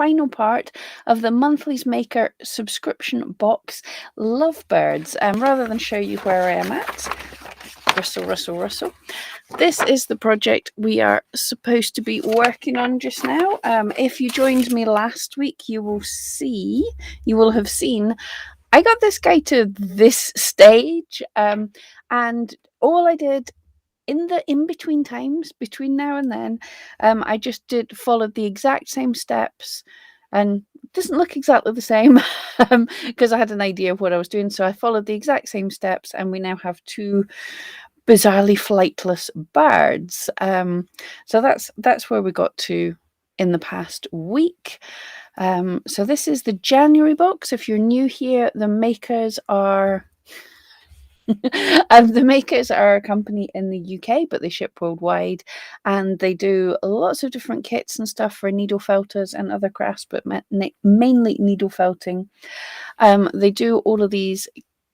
final part of the Monthly's Maker subscription box, Lovebirds. Rather than show you where I am at, rustle. This is the project we are supposed to be working on just now. If you joined me last week, you will have seen I got this guy to this stage, and all I did in the in-between times, between now and then, I just followed the exact same steps, and it doesn't look exactly the same because I had an idea of what I was doing. So I followed the exact same steps, and we now have two bizarrely flightless birds. So that's where we got to in the past week. So this is the January box. If you're new here, the Makerss are the Makerss are a company in the UK, but they ship worldwide, and they do lots of different kits and stuff for needle felters and other crafts, but mainly needle felting. They do all of these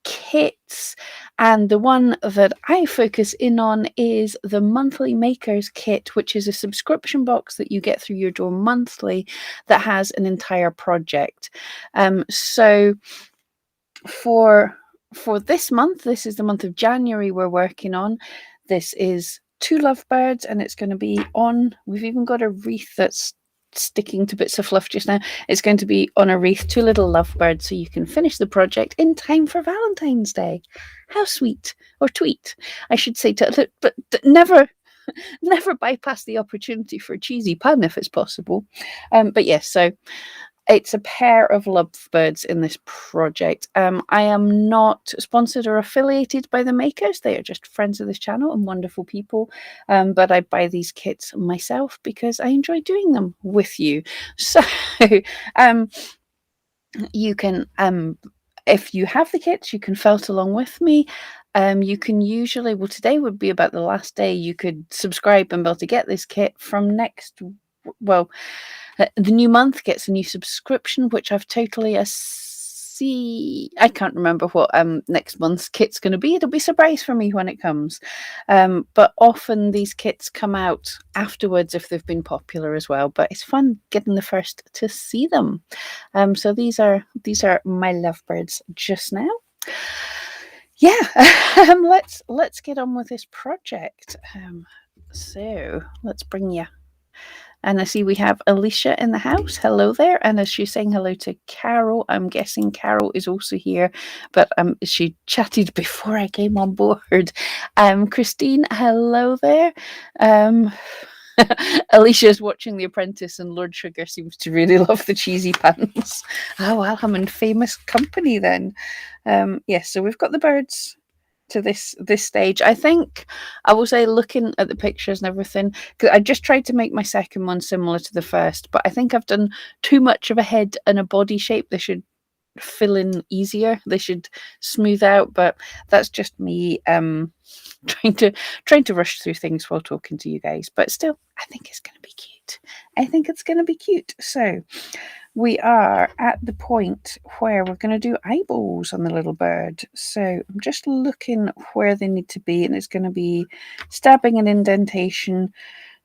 kits, and the one that I focus in on is the Monthly Makerss kit, which is a subscription box that you get through your door monthly that has an entire project. So for this month, this is the month of January we're working on. This is 2 lovebirds, and it's going to be on, we've even got a wreath that's sticking to bits of fluff just now. It's going to be on a wreath, 2 little lovebirds, so you can finish the project in time for Valentine's Day. How sweet, or tweet, I should say, but never bypass the opportunity for a cheesy pun if it's possible. But yes, so it's a pair of lovebirds in this project. I am not sponsored or affiliated by the Makerss. They are just friends of this channel and wonderful people. But I buy these kits myself because I enjoy doing them with you. So you can, if you have the kits, you can felt along with me. You can usually, well, today would be about the last day you could subscribe and be able to get this kit from next, well, the new month gets a new subscription, which I've totally I can't remember what next month's kit's going to be. It'll be a surprise for me when it comes. But often these kits come out afterwards if they've been popular as well. But it's fun getting the first to see them. So these are my lovebirds just now. Yeah, let's get on with this project. So let's bring you. And I see we have Alicia in the house. Hello there. And as she's saying hello to Carol, I'm guessing Carol is also here, but she chatted before I came on board. Christine, hello there. Alicia's watching The Apprentice, and Lord Sugar seems to really love the cheesy puns. Oh, well, I'm in famous company then. Yes, so we've got the birds to this stage. I think I will say, looking at the pictures and everything, because I just tried to make my second one similar to the first, but I think I've done too much of a head and a body shape. They should fill in easier, they should smooth out, but that's just me trying to rush through things while talking to you guys. But still, I think it's going to be cute. So we are at the point where we're going to do eyeballs on the little bird. So I'm just looking where they need to be, and it's going to be stabbing and indentation.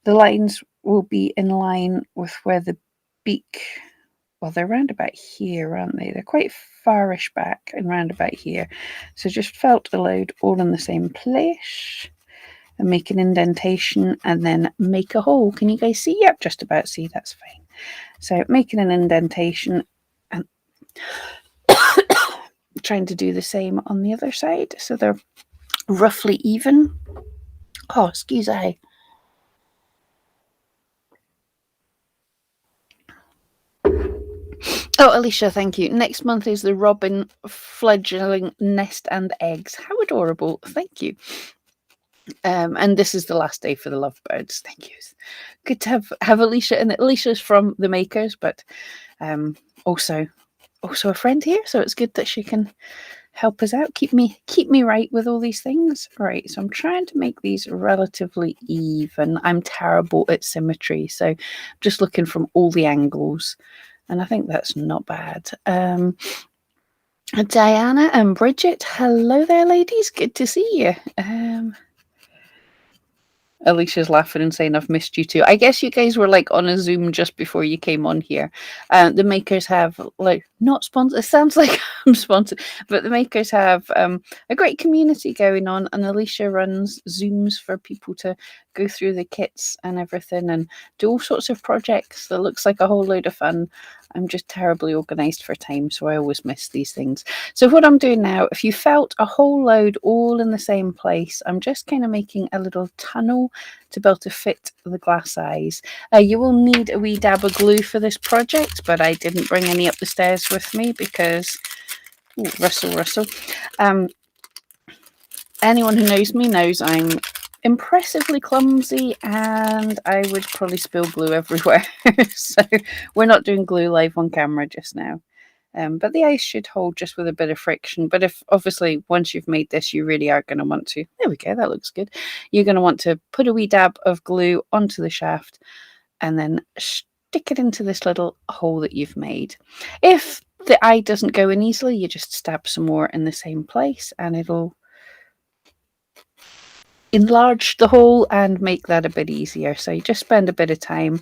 The lines will be in line with where the beak, well, they're round about here, aren't they? They're quite farish back and round about here. So just felt a load all in the same place. And make an indentation and then make a hole. Can you guys see? Yep, just about see, that's fine. So making an indentation and trying to do the same on the other side so they're roughly even. Oh, excuse me. Oh, Alicia, thank you. Next month is the robin fledgling nest and eggs. How adorable. Thank you. And this is the last day for the lovebirds. Thank you. Good to have Alicia, and Alicia's from the Makerss, but also a friend here, so it's good that she can help us out, keep me right with all these things. Right, so I'm trying to make these relatively even. I'm terrible at symmetry, so just looking from all the angles, and I think that's not bad. Diana and Bridget, hello there, ladies. Good to see you. Alicia's laughing and saying, I've missed you too. I guess you guys were like on a Zoom just before you came on here. The makers have like not sponsored. It sounds like I'm sponsored, but the makers have a great community going on, and Alicia runs Zooms for people to go through the kits and everything and do all sorts of projects that looks like a whole load of fun. I'm just terribly organized for time, so I always miss these things. So what I'm doing now, if you felt a whole load all in the same place, I'm just kind of making a little tunnel to be able to fit the glass eyes. You will need a wee dab of glue for this project, but I didn't bring any up the stairs with me because, ooh, rustle. Anyone who knows me knows I'm impressively clumsy and I would probably spill glue everywhere. So we're not doing glue live on camera just now. But the ice should hold just with a bit of friction. But if obviously once you've made this, you really are going to want to, there we go, that looks good. You're going to want to put a wee dab of glue onto the shaft and then stick it into this little hole that you've made. If the eye doesn't go in easily, you just stab some more in the same place and it'll enlarge the hole and make that a bit easier. So you just spend a bit of time.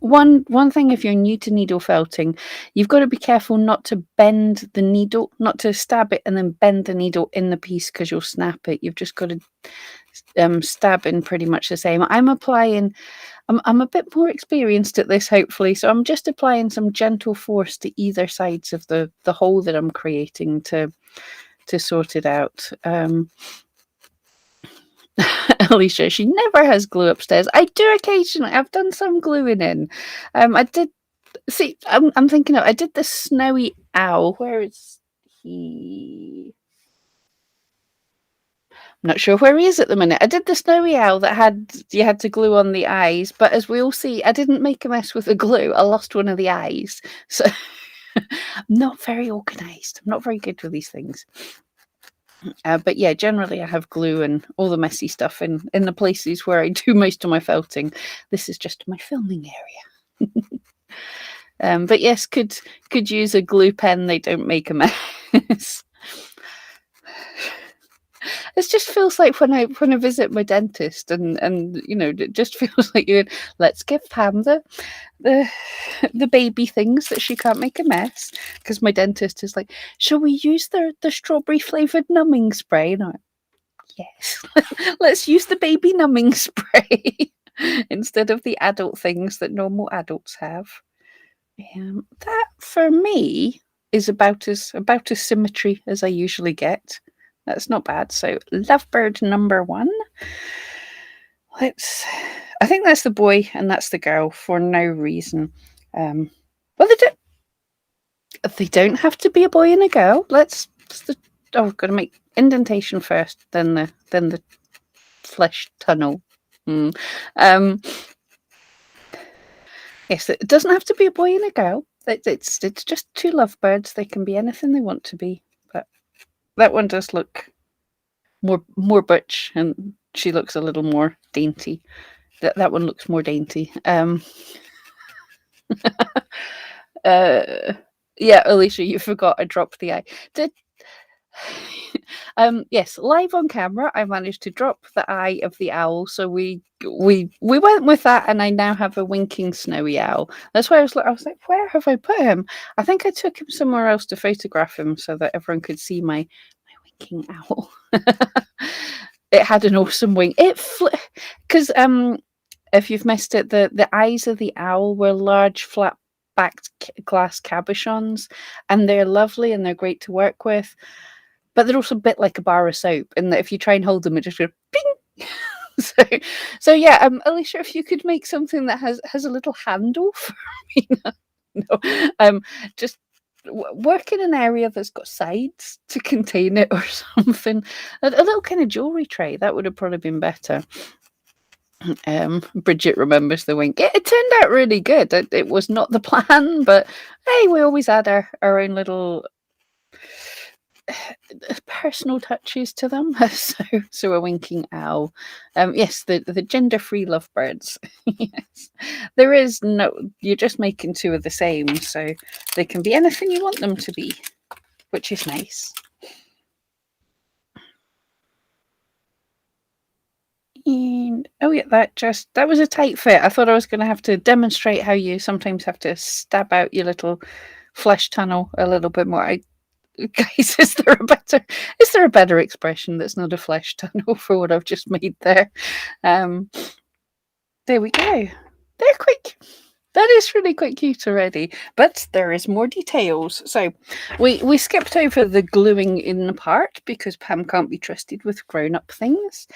One thing, if you're new to needle felting, you've got to be careful not to bend the needle, not to stab it and then bend the needle in the piece because you'll snap it. You've just got to stab in pretty much the same. I'm a bit more experienced at this, hopefully, so I'm just applying some gentle force to either sides of the hole that I'm creating to sort it out. Alicia, she never has glue upstairs. I do occasionally. I've done some gluing in. I did see. I'm thinking of. I did the snowy owl. Where is he? I'm not sure where he is at the minute. I did the snowy owl that you had to glue on the eyes, but as we all see, I didn't make a mess with the glue. I lost one of the eyes, so I'm not very organised. I'm not very good with these things. But yeah, generally I have glue and all the messy stuff in the places where I do most of my felting. This is just my filming area. But yes, could use a glue pen. They don't make a mess. It just feels like when I visit my dentist and you know, it just feels like let's give Pam the baby things that she can't make a mess, because my dentist is like, shall we use the strawberry flavored numbing spray? And I'm like, yes, let's use the baby numbing spray instead of the adult things that normal adults have. That for me is about as symmetry as I usually get. That's not bad. So lovebird number 1. I think that's the boy and that's the girl for no reason. Well, they don't have to be a boy and a girl. I've got to make indentation first, then the flesh tunnel. Yes, it doesn't have to be a boy and a girl. It's just 2 lovebirds. They can be anything they want to be. But that one does look more butch, and she looks a little more dainty. That one looks more dainty. Yeah, Alicia, you forgot I dropped the eye. Yes, live on camera, I managed to drop the eye of the owl. So we went with that, and I now have a winking snowy owl. That's why I was like, where have I put him? I think I took him somewhere else to photograph him so that everyone could see my winking owl. It had an awesome wing. Because if you've missed it, the eyes of the owl were large, flat-backed glass cabochons, and they're lovely and they're great to work with. But they're also a bit like a bar of soap, in that if you try and hold them, it just goes bing. so yeah, Alicia, if you could make something that has a little handle for me, no, just work in an area that's got sides to contain it or something. A little kind of jewelry tray, that would have probably been better. Bridget remembers the wink. It turned out really good. It was not the plan, but hey, we always add our own little personal touches to them. So a winking owl. Yes, the gender-free lovebirds. Yes, there is no. You're just making 2 of the same, so they can be anything you want them to be, which is nice. And oh yeah, that was a tight fit. I thought I was going to have to demonstrate how you sometimes have to stab out your little flesh tunnel a little bit more. Guys, is there a better expression that's not a flesh tunnel for what I've just made there? Um, there we go. They're quick. That is really quite cute already, but there is more details. So we skipped over the gluing in the part because Pam can't be trusted with grown-up things.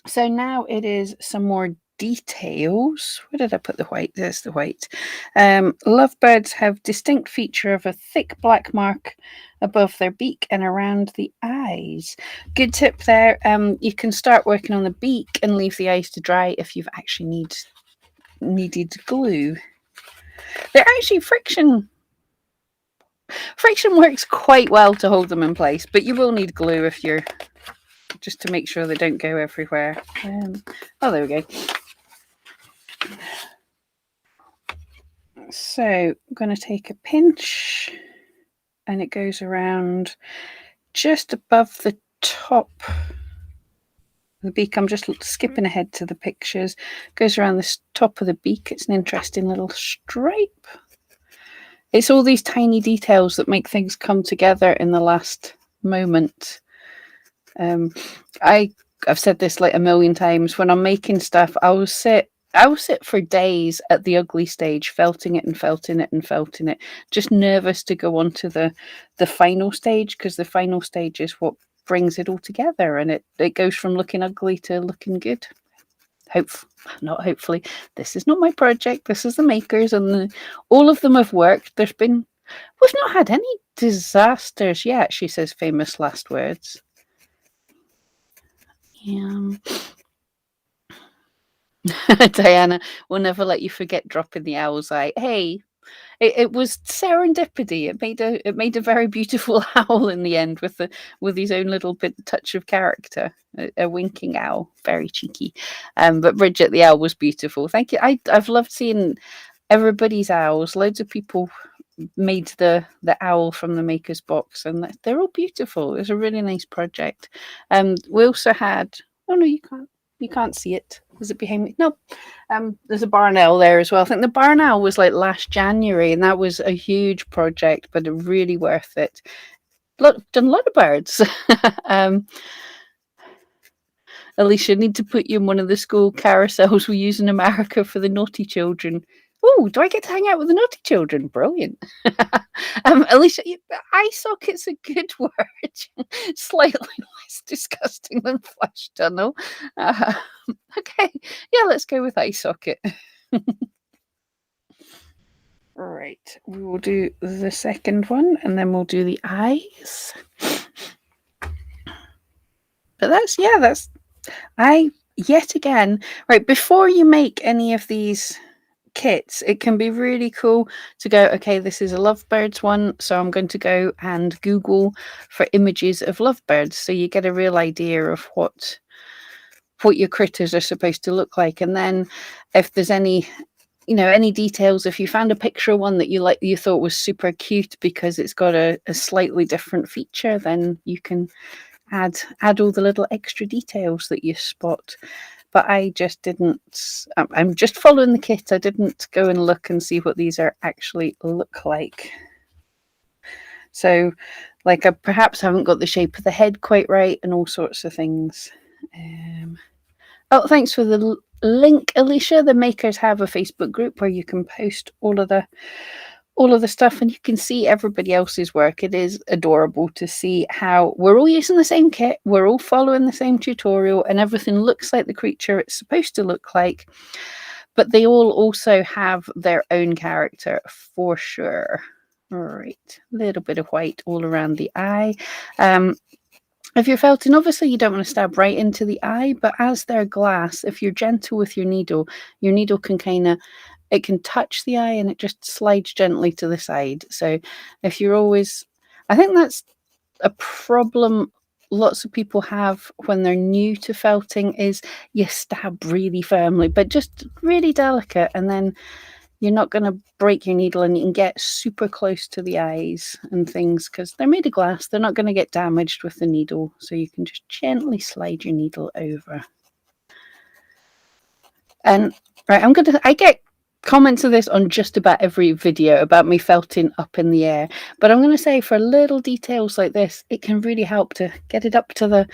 So now it is some more details. Where did I put the white? There's the white. Lovebirds have distinct feature of a thick black mark above their beak and around the eyes. Good tip there. You can start working on the beak and leave the eyes to dry if you've actually needed glue. They're actually friction works quite well to hold them in place, but you will need glue if you're just to make sure they don't go everywhere. Oh, there we go. So I'm going to take a pinch and it goes around just above the top of the beak. I'm just skipping ahead to the pictures. Goes around the top of the beak. It's an interesting little stripe. It's all these tiny details that make things come together in the last moment. I've said this like a million times. When I'm making stuff, I will sit for days at the ugly stage, felting it and felting it and felting it, just nervous to go on to the final stage, because the final stage is what brings it all together, and it goes from looking ugly to looking good. Not hopefully. This is not my project. This is the Makerss, and all of them have worked. We've not had any disasters yet. She says famous last words. Diana will never let you forget dropping the owl's eye. Hey, it was serendipity. It made a very beautiful owl in the end with his own little touch of character. A winking owl, very cheeky. But Bridget the owl was beautiful. Thank you. I've loved seeing everybody's owls. Loads of people made the owl from the Makerss box, and they're all beautiful. It was a really nice project. We also had. Oh no, you can't see it. Is it behind me? No. There's a barn owl there as well. I think the barn owl was like last January, and that was a huge project, but really worth it. Done a lot of birds. Alicia, need to put you in one of the school carousels we use in America for the naughty children. Oh, do I get to hang out with the naughty children? Brilliant. Alicia, eye socket's a good word. Slightly less disgusting than flesh tunnel. Okay, yeah, let's go with eye socket. Right, we will do the second one, and then we'll do the eyes. But yet again, right, before you make any of these kits, it can be really cool to go, okay, this is a lovebirds one, so I'm going to go and Google for images of lovebirds, so you get a real idea of what your critters are supposed to look like. And then if there's any details, if you found a picture of one that you thought was super cute because it's got a slightly different feature, then you can add all the little extra details that you spot. But I just didn't. I'm just following the kit. I didn't go and look and see what these actually look like. So, like, I perhaps haven't got the shape of the head quite right, and all sorts of things. Oh, thanks for the link, Alicia. The Makerss have a Facebook group where you can post all of the stuff, and you can see everybody else's work. It is adorable to see how we're all using the same kit, we're all following the same tutorial, and everything looks like the creature it's supposed to look like, but they all also have their own character for sure. All right, a little bit of white all around the eye. If you're felting, obviously you don't want to stab right into the eye, but as they're glass, if you're gentle with your needle can it can touch the eye and it just slides gently to the side. So if you're always, I think that's a problem lots of people have when they're new to felting, is you stab really firmly, but just really delicate, and then you're not going to break your needle, and you can get super close to the eyes and things because they're made of glass. They're not going to get damaged with the needle. So you can just gently slide your needle over. And right, I get comments of this on just about every video about me felting up in the air. But I'm going to say for little details like this, it can really help to get it up to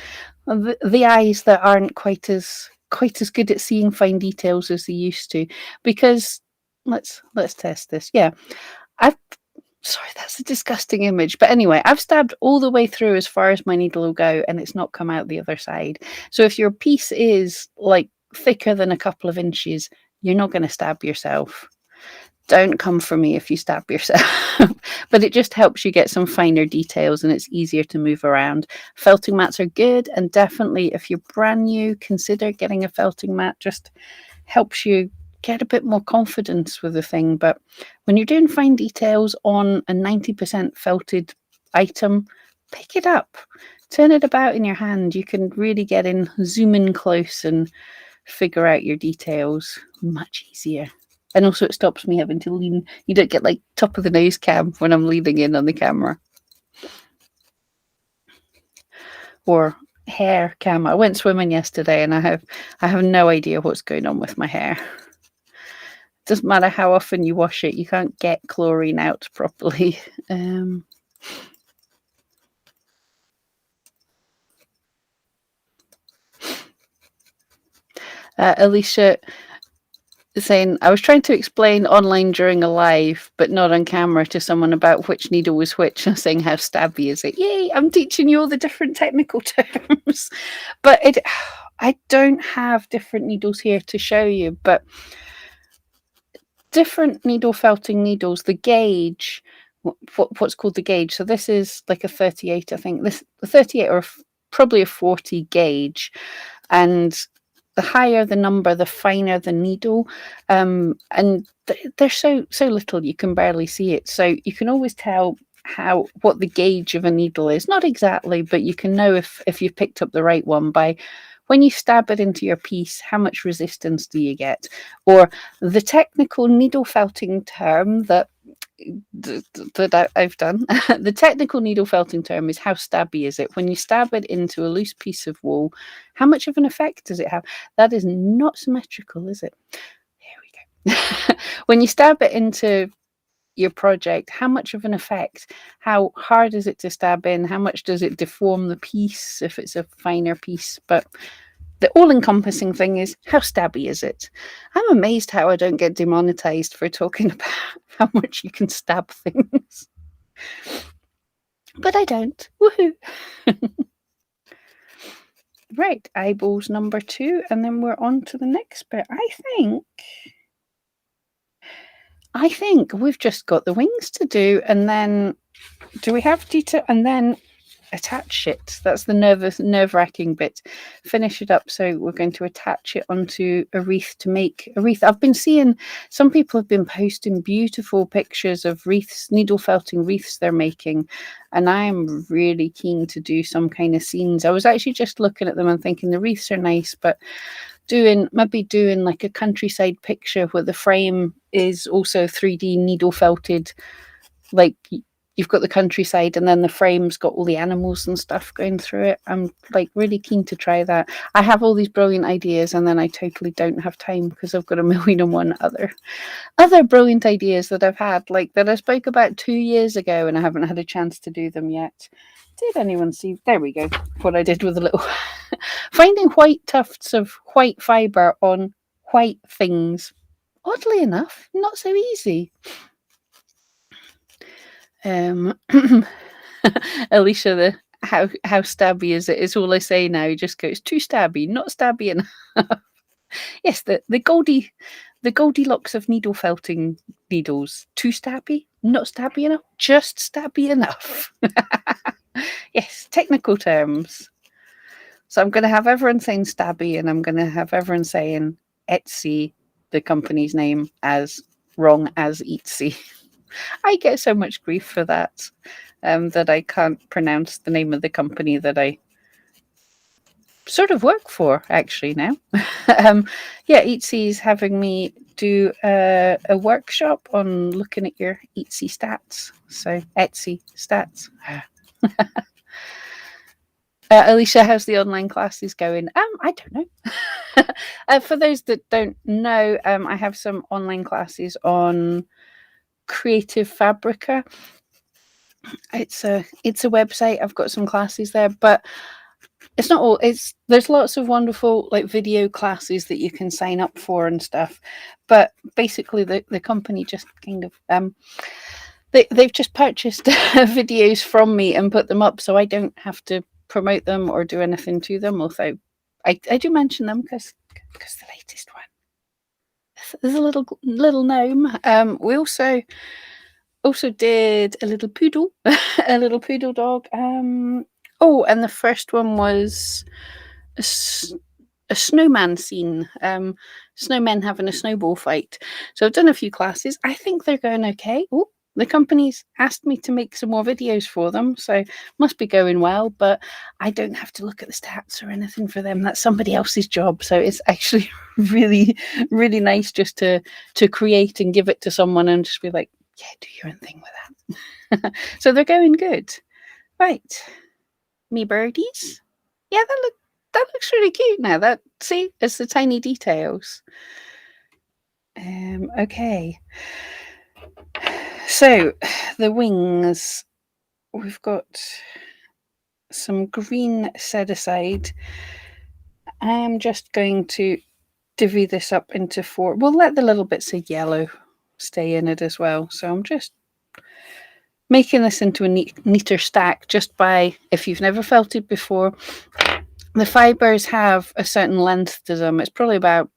the eyes that aren't quite as good at seeing fine details as they used to. Because let's test this. Yeah, sorry, that's a disgusting image. But anyway, I've stabbed all the way through as far as my needle will go, and it's not come out the other side. So if your piece is like thicker than a couple of inches, you're not going to stab yourself. Don't come for me if you stab yourself. But it just helps you get some finer details, and it's easier to move around. Felting mats are good, and definitely if you're brand new, consider getting a felting mat. Just helps you get a bit more confidence with the thing. But when you're doing fine details on a 90% felted item, pick it up, turn it about in your hand. You can really get in, zoom in close, and figure out your details much easier. And also it stops me having to lean. You don't get like top of the nose cam when I'm leaning in on the camera. Or hair cam. I went swimming yesterday, and I have no idea what's going on with my hair. Doesn't matter how often you wash it, you can't get chlorine out properly. Alicia saying, I was trying to explain online during a live, but not on camera, to someone about which needle was which, and saying how stabby is it. Yay, I'm teaching you all the different technical terms. But I don't have different needles here to show you, but different needle felting needles, the gauge, what's called the gauge. So this is like a 38, I think. This a 38 or probably a 40 gauge, and the higher the number, the finer the needle, and they're so little you can barely see it. So you can always tell what the gauge of a needle is. Not exactly, but you can know if you've picked up the right one by when you stab it into your piece, how much resistance do you get? Or the technical needle felting term that I've done. The technical needle felting term is how stabby is it? When you stab it into a loose piece of wool, how much of an effect does it have? That is not symmetrical, is it? Here we go. When you stab it into your project, how much of an effect? How hard is it to stab in? How much does it deform the piece if it's a finer piece? But the all-encompassing thing is, how stabby is it? I'm amazed how I don't get demonetized for talking about how much you can stab things. But I don't. Woohoo! Right, eyeballs number 2, and then we're on to the next bit. I think we've just got the wings to do, and then do we have detail? And then attach it. That's the nerve-wracking bit. Finish it up. So we're going to attach it onto a wreath to make a wreath. I've been seeing some people have been posting beautiful pictures of wreaths, needle felting wreaths they're making, and I'm really keen to do some kind of scenes. I was actually just looking at them and thinking the wreaths are nice, but maybe doing like a countryside picture where the frame is also 3D needle felted, like you've got the countryside and then the frame's got all the animals and stuff going through it. I'm like really keen to try that. I have all these brilliant ideas, and then I totally don't have time because I've got a million and one other brilliant ideas that I've had, like that I spoke about 2 years ago, and I haven't had a chance to do them yet. Did anyone see? There we go. What I did with a little finding white tufts of white fibre on white things. Oddly enough, not so easy. Alicia, how stabby is it? Is all I say now. He just goes, too stabby, not stabby enough. Yes, the Goldilocks of needle felting needles. Too stabby, not stabby enough, just stabby enough. Yes, technical terms. So I'm going to have everyone saying stabby, and I'm going to have everyone saying Etsy, the company's name, as wrong as Etsy. I get so much grief for that, that I can't pronounce the name of the company that I sort of work for, actually, now. Yeah, Etsy is having me do a workshop on looking at your Etsy stats. So Etsy stats. Alicia, how's the online classes going? I don't know. For those that don't know, I have some online classes on Creative Fabrica. It's a website. I've got some classes there, but it's not all. There's lots of wonderful like video classes that you can sign up for and stuff. But basically, the company just kind of they've just purchased videos from me and put them up, so I don't have to promote them or do anything to them. Although I do mention them because the latest one there's a little gnome. We also did a little poodle, a little poodle dog. Oh, and the first one was a snowman scene. Snowmen having a snowball fight. So I've done a few classes. I think they're going okay. Oh, the company's asked me to make some more videos for them, so must be going well, but I don't have to look at the stats or anything for them. That's somebody else's job. So it's actually really, really nice just to create and give it to someone and just be like, yeah, do your own thing with that. So they're going good. Right. Me birdies. Yeah, that looks really cute now. See, it's the tiny details. Okay. So the wings, we've got some green set aside. I am just going to divvy this up into 4. We'll let the little bits of yellow stay in it as well. So I'm just making this into a neater stack just by, if you've never felted before, the fibers have a certain length to them. It's probably about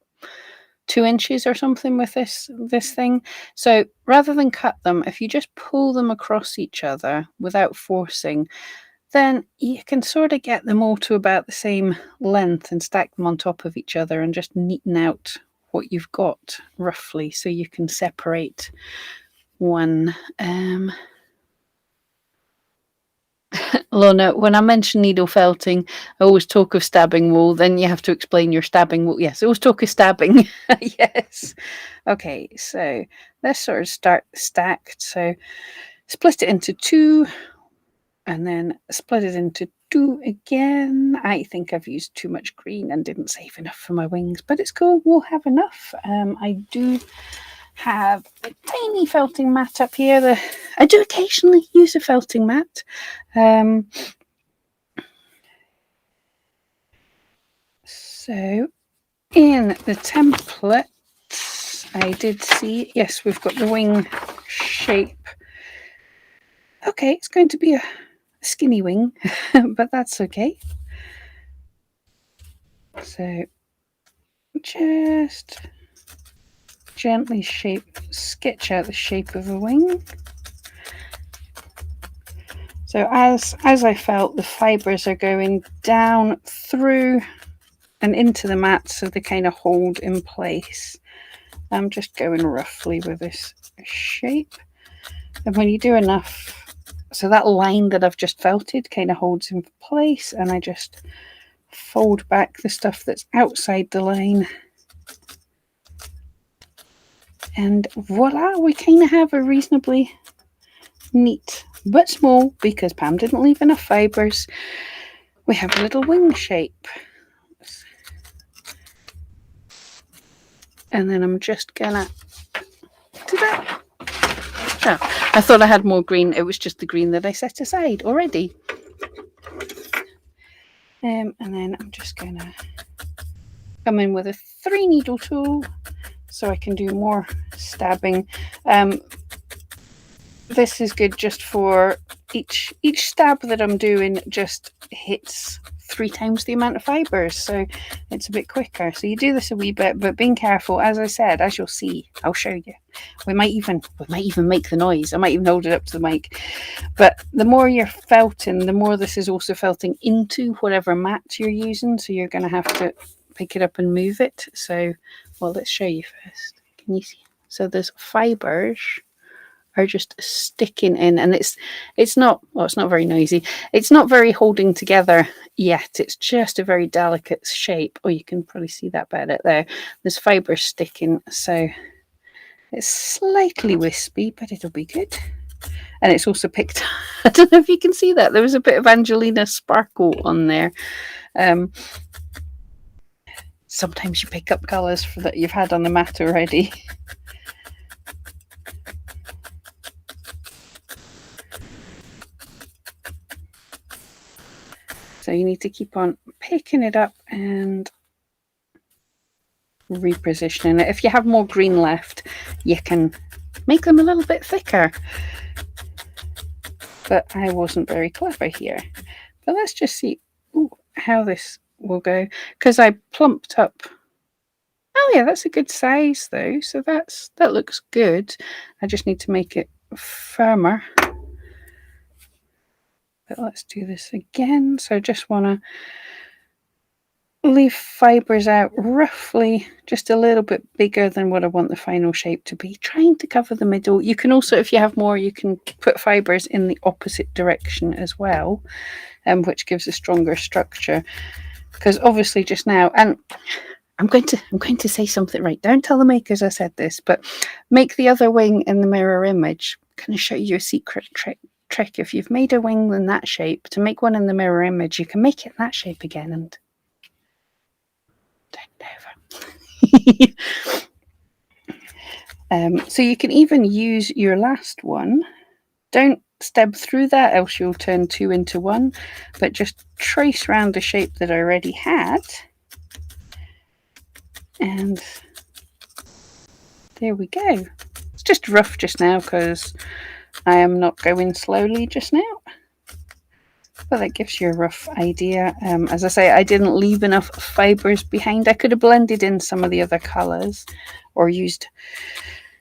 2 inches or something with this thing. So rather than cut them, if you just pull them across each other without forcing, then you can sort of get them all to about the same length and stack them on top of each other and just neaten out what you've got roughly, so you can separate one. Lorna, when I mention needle felting, I always talk of stabbing wool. Then you have to explain your stabbing wool. Yes, I always talk of stabbing. Yes. Okay, so let's sort of start stacked. So split it into 2 and then split it into 2 again. I think I've used too much green and didn't save enough for my wings, but it's cool. We'll have enough. I do have a tiny felting mat up here. I do occasionally use a felting mat. So in the template, I did see, yes, we've got the wing shape. Okay, it's going to be a skinny wing, but that's okay. So just gently sketch out the shape of a wing. So as I felt, the fibers are going down through and into the mat, so they kind of hold in place. I'm just going roughly with this shape. And when you do enough, so that line that I've just felted kind of holds in place, and I just fold back the stuff that's outside the line. And voila, we kind of have a reasonably neat but small, because Pam didn't leave enough fibers, we have a little wing shape. And then I'm just gonna do that. Oh, I thought I had more green. It was just the green that I set aside already. And then I'm just gonna come in with a 3 needle tool so I can do more stabbing. This is good just for each stab that I'm doing just hits 3 times the amount of fibers, so it's a bit quicker. So you do this a wee bit, but being careful, as I said, as you'll see, I'll show you. We might even make the noise. I might even hold it up to the mic. But the more you're felting, the more this is also felting into whatever mat you're using. So you're going to have to pick it up and move it. So, well, let's show you first. Can you see? So there's fibers are just sticking in, and it's not, well, it's not very noisy. It's not very holding together yet. It's just a very delicate shape. Oh, you can probably see that better there. There's fibres sticking, so it's slightly wispy, but it'll be good. And it's also picked, I don't know if you can see that, there was a bit of Angelina sparkle on there. Sometimes you pick up colours that you've had on the mat already. So you need to keep on picking it up and repositioning it. If you have more green left, you can make them a little bit thicker. But I wasn't very clever here. But let's just see how this will go, because I plumped up. Oh yeah, that's a good size though, so that looks good. I just need to make it firmer. But let's do this again. So I just want to leave fibres out roughly just a little bit bigger than what I want the final shape to be, trying to cover the middle. You can also, if you have more, you can put fibres in the opposite direction as well, which gives a stronger structure. Because obviously just now, and I'm going to say something, right, don't tell the makers I said this, but make the other wing in the mirror image. I'm going to show you a secret trick. If you've made a wing in that shape, to make one in the mirror image, you can make it in that shape again and so you can even use your last one. Don't step through that, else you'll turn two into one, but just trace around the shape that I already had, and there we go. It's just rough just now because I am not going slowly just now, but that gives you a rough idea. As I say, I didn't leave enough fibres behind. I could have blended in some of the other colours or used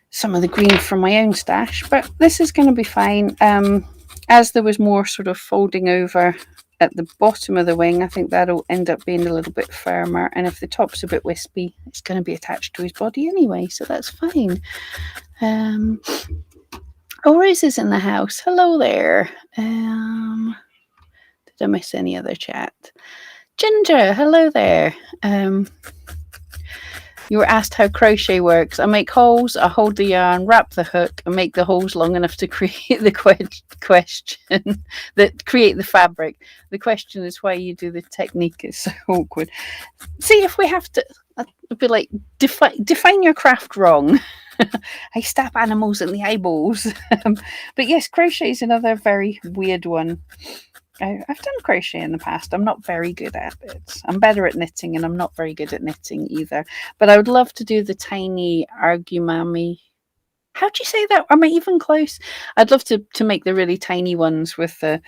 some of the green from my own stash, but this is going to be fine. As there was more sort of folding over at the bottom of the wing, I think that'll end up being a little bit firmer, and if the top's a bit wispy, it's going to be attached to his body anyway, so that's fine. Rose is in the house. Hello there. Did I miss any other chat? Ginger, hello there. You were asked how crochet works. I make holes, I hold the yarn, wrap the hook, and make the holes long enough to create the question that create the fabric. The question is why you do the technique. Is so awkward. See, if we have to, I'd be like, define your craft wrong. I stab animals in the eyeballs. But yes, crochet is another very weird one. I've done crochet in the past. I'm not very good at it. I'm better at knitting, and I'm not very good at knitting either. But I would love to do the tiny argumami. How do you say that? Am I even close? I'd love to make the really tiny ones with the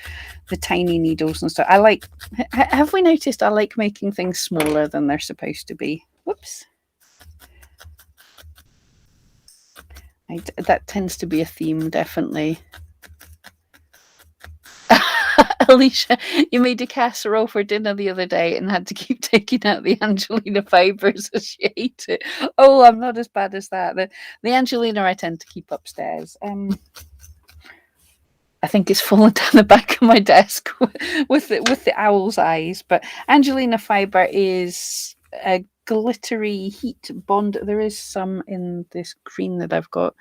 tiny needles and stuff. I like. Have we noticed? I like making things smaller than they're supposed to be. Whoops. That tends to be a theme, definitely. Alicia, you made a casserole for dinner the other day and had to keep taking out the Angelina fibres as she ate it. Oh, I'm not as bad as that. The Angelina I tend to keep upstairs. I think it's fallen down the back of my desk with the owl's eyes. But Angelina fibre is a glittery heat bond. There is some in this green that I've got.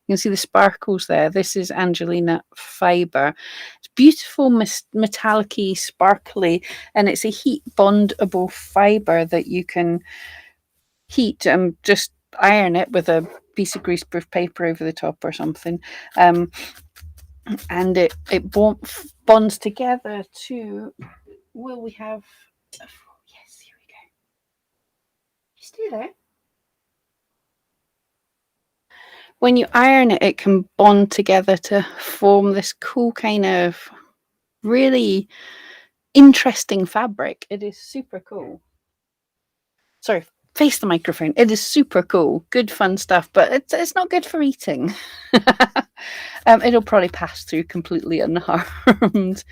You can see the sparkles there. This is Angelina fibre. It's beautiful, metallic-y, sparkly, and it's a heat bondable fibre that you can heat and just iron it with a piece of greaseproof paper over the top or something. And it bonds together to, will we have, yes, here we go. You stay there. When you iron it, it can bond together to form this cool kind of really interesting fabric. It is super cool. Sorry, face the microphone. It is super cool. Good fun stuff, but it's not good for eating. It'll probably pass through completely unharmed.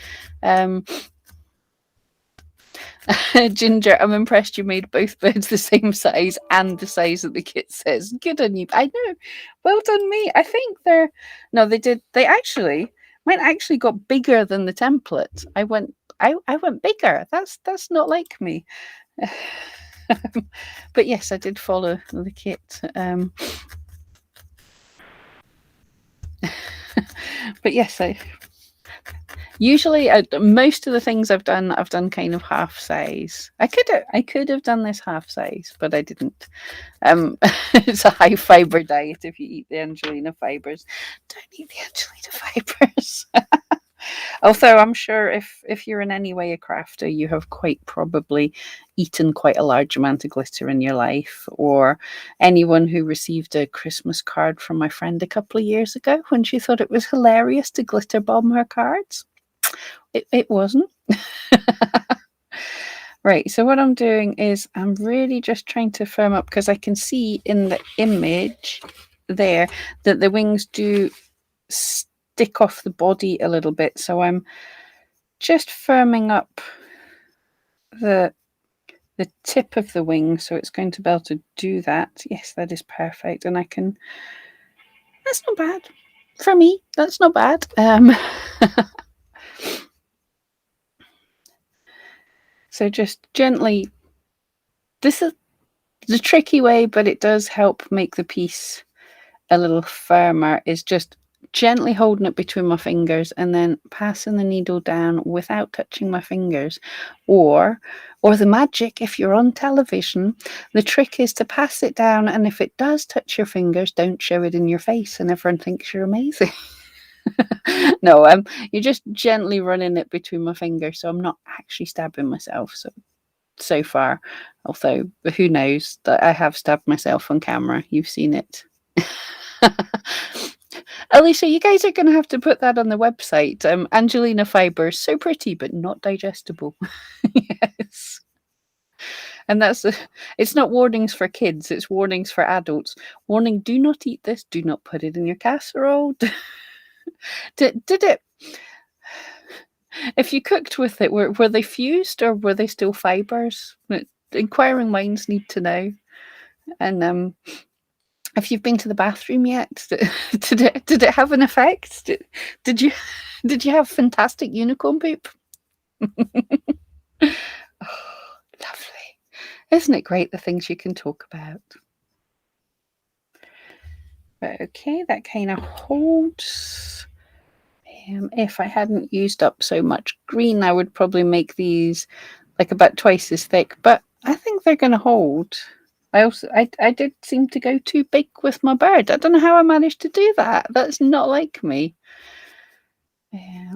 Ginger, I'm impressed you made both birds the same size and the size that the kit says. Good on you. I know. Well done, me. I think they're no, they did. They actually mine actually got bigger than the template. I went bigger. That's not like me. But yes, I did follow the kit. But yes, I usually most of the things I've done kind of half size. I could have done this half size, but I didn't. It's a high fiber diet if you eat the Angelina fibers. Don't eat the Angelina fibers. Although I'm sure if you're in any way a crafter, you have quite probably eaten quite a large amount of glitter in your life, or anyone who received a Christmas card from my friend a couple of years ago when she thought it was hilarious to glitter bomb her cards. It wasn't. Right, so what I'm doing is I'm really just trying to firm up because I can see in the image there that the wings do stick off the body a little bit. So I'm just firming up the tip of the wing so it's going to be able to do that. Yes, that is perfect. And I can, that's not bad. For me, that's not bad. So just gently, this is the tricky way, but it does help make the piece a little firmer, is just gently holding it between my fingers and then passing the needle down without touching my fingers. Or the magic, if you're on television, the trick is to pass it down, and if it does touch your fingers, don't show it in your face and everyone thinks you're amazing. No, you're just gently running it between my fingers, so I'm not actually stabbing myself. So far, although who knows, that I have stabbed myself on camera. You've seen it. Alicia, you guys are going to have to put that on the website. Angelina fibers, so pretty but not digestible. Yes. And it's not warnings for kids, it's warnings for adults. Warning, do not eat this, do not put it in your casserole. Did it, if you cooked with it, were they fused or were they still fibers? Inquiring minds need to know. And if you've been to the bathroom yet, did it have an effect? Did you have fantastic unicorn poop? Oh, lovely. Isn't it great the things you can talk about? But okay, that kind of holds. If I hadn't used up so much green, I would probably make these like about twice as thick, but I think they're going to hold. I did seem to go too big with my bird. I don't know how I managed to do that. That's not like me. Yeah,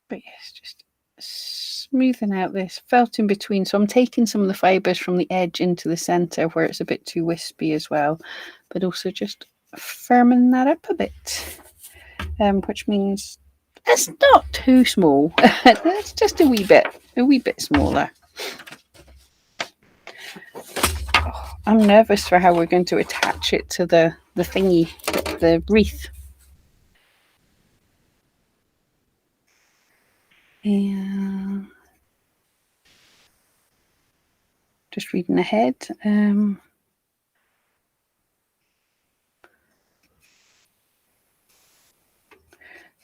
but yes, just smoothing out this felt in between. So I'm taking some of the fibers from the edge into the center where it's a bit too wispy as well, but also just firming that up a bit, which means it's not too small. It's just a wee bit smaller. Oh, I'm nervous for how we're going to attach it to the thingy, the wreath. And just reading ahead.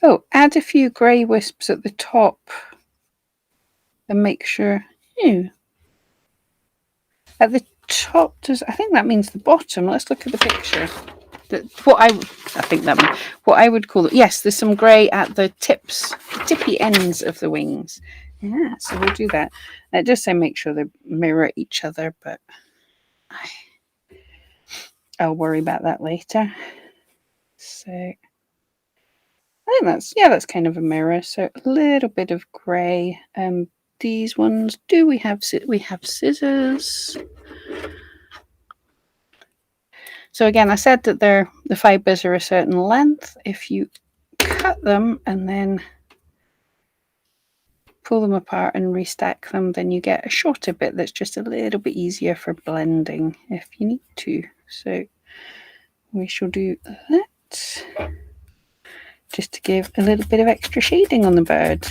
Oh, add a few grey wisps at the top and make sure. At the top, I think that means the bottom. Let's look at the picture. What I would call it. Yes, there's some grey at the tippy ends of the wings. Yeah, so we'll do that. It does say make sure they mirror each other, but I'll worry about that later. So I think that's kind of a mirror. So a little bit of grey. These ones, we have scissors. So again, I said that the fibers are a certain length. If you cut them and then pull them apart and restack them, then you get a shorter bit that's just a little bit easier for blending if you need to. So we shall do that. just to give a little bit of extra shading on the bird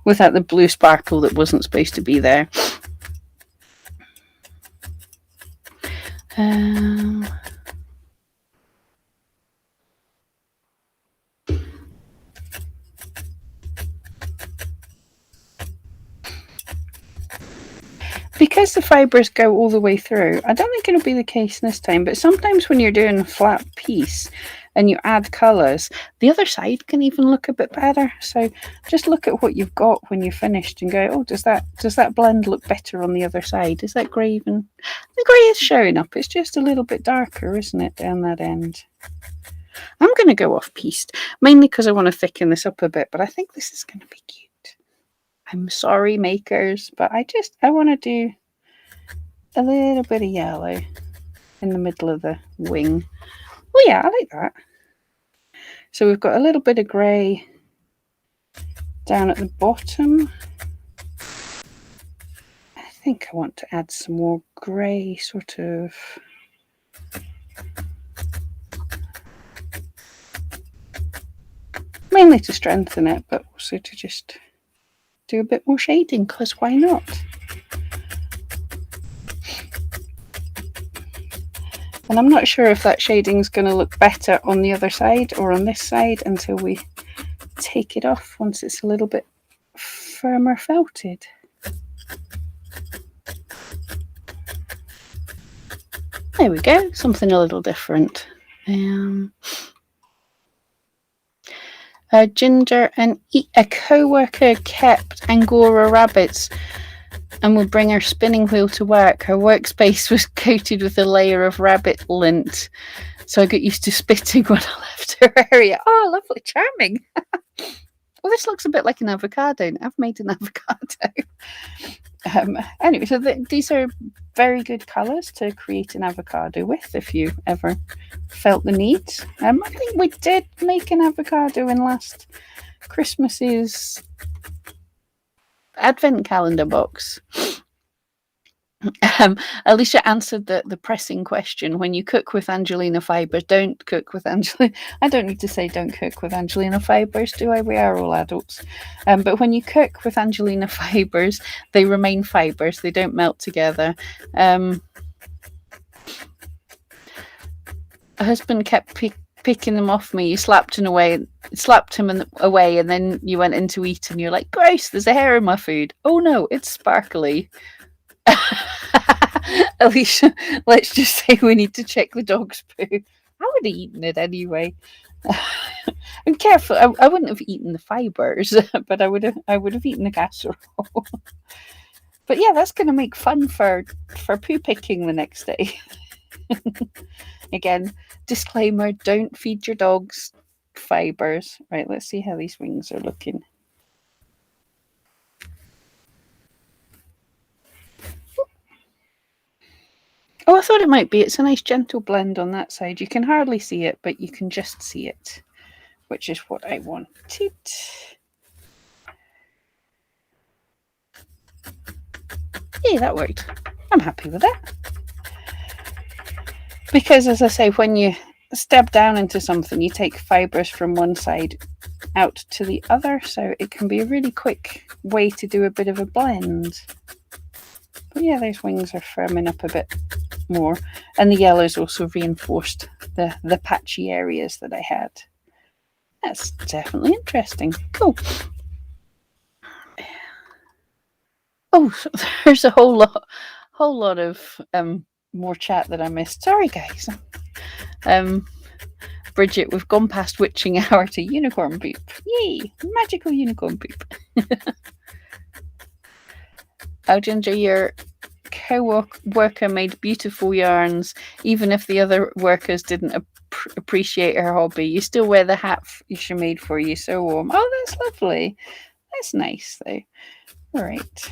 without the blue sparkle that wasn't supposed to be there. Because the fibres go all the way through, I don't think it'll be the case this time, but sometimes when you're doing a flat piece and you add colours, the other side can even look a bit better. So just look at what you've got when you're finished and go, oh, does that blend look better on the other side? Is that grey even? The grey is showing up. It's just a little bit darker, isn't it, down that end? I'm going to go off-piste, mainly because I want to thicken this up a bit, but I think this is going to be cute. I'm sorry, makers, but I want to do a little bit of yellow in the middle of the wing. Oh yeah, I like that. So we've got a little bit of grey down at the bottom. I think I want to add some more grey, sort of. Mainly to strengthen it, but also to just do a bit more shading, because why not? And I'm not sure if that shading is going to look better on the other side or on this side until we take it off once it's a little bit firmer felted. There we go, something a little different. Ginger and a co-worker kept Angora rabbits and would bring her spinning wheel to work. Her workspace was coated with a layer of rabbit lint, so I got used to spitting when I left her area. Oh, lovely, charming. Well, this looks a bit like an avocado. I've made an avocado. Anyway, so these are very good colours to create an avocado with if you ever felt the need. I think we did make an avocado in last Christmas's advent calendar box. Alicia answered the pressing question. When you cook with Angelina fibres, don't cook with Angelina. I don't need to say don't cook with Angelina fibres, do I? We are all adults. But when you cook with Angelina fibres, they remain fibres. They don't melt together. A husband kept picking them off me. You slapped him away, and then you went in to eat, and you're like, gross, there's a hair in my food. Oh no, it's sparkly. Alicia, let's just say we need to check the dog's poo. I would have eaten it anyway. I'm careful. I wouldn't have eaten the fibres, but I would have eaten the casserole. But yeah, that's going to make fun for poo picking the next day. Again, disclaimer: don't feed your dogs fibres. Right, let's see how these wings are looking. Oh, I thought it might be. It's a nice gentle blend on that side. You can hardly see it, but you can just see it, which is what I wanted. Yeah, that worked. I'm happy with that. Because, as I say, when you step down into something, you take fibres from one side out to the other, so it can be a really quick way to do a bit of a blend. But yeah, those wings are firming up a bit more, and the yellow's also reinforced the patchy areas that I had. That's definitely interesting. Cool. Oh, there's a whole lot of more chat that I missed. Sorry, guys. Bridget, we've gone past witching hour to unicorn poop. Yay! Magical unicorn poop. Oh, Ginger, your co-worker made beautiful yarns, even if the other workers didn't appreciate her hobby. You still wear the hat she made for you. So warm. Oh, that's lovely. That's nice, though. All right.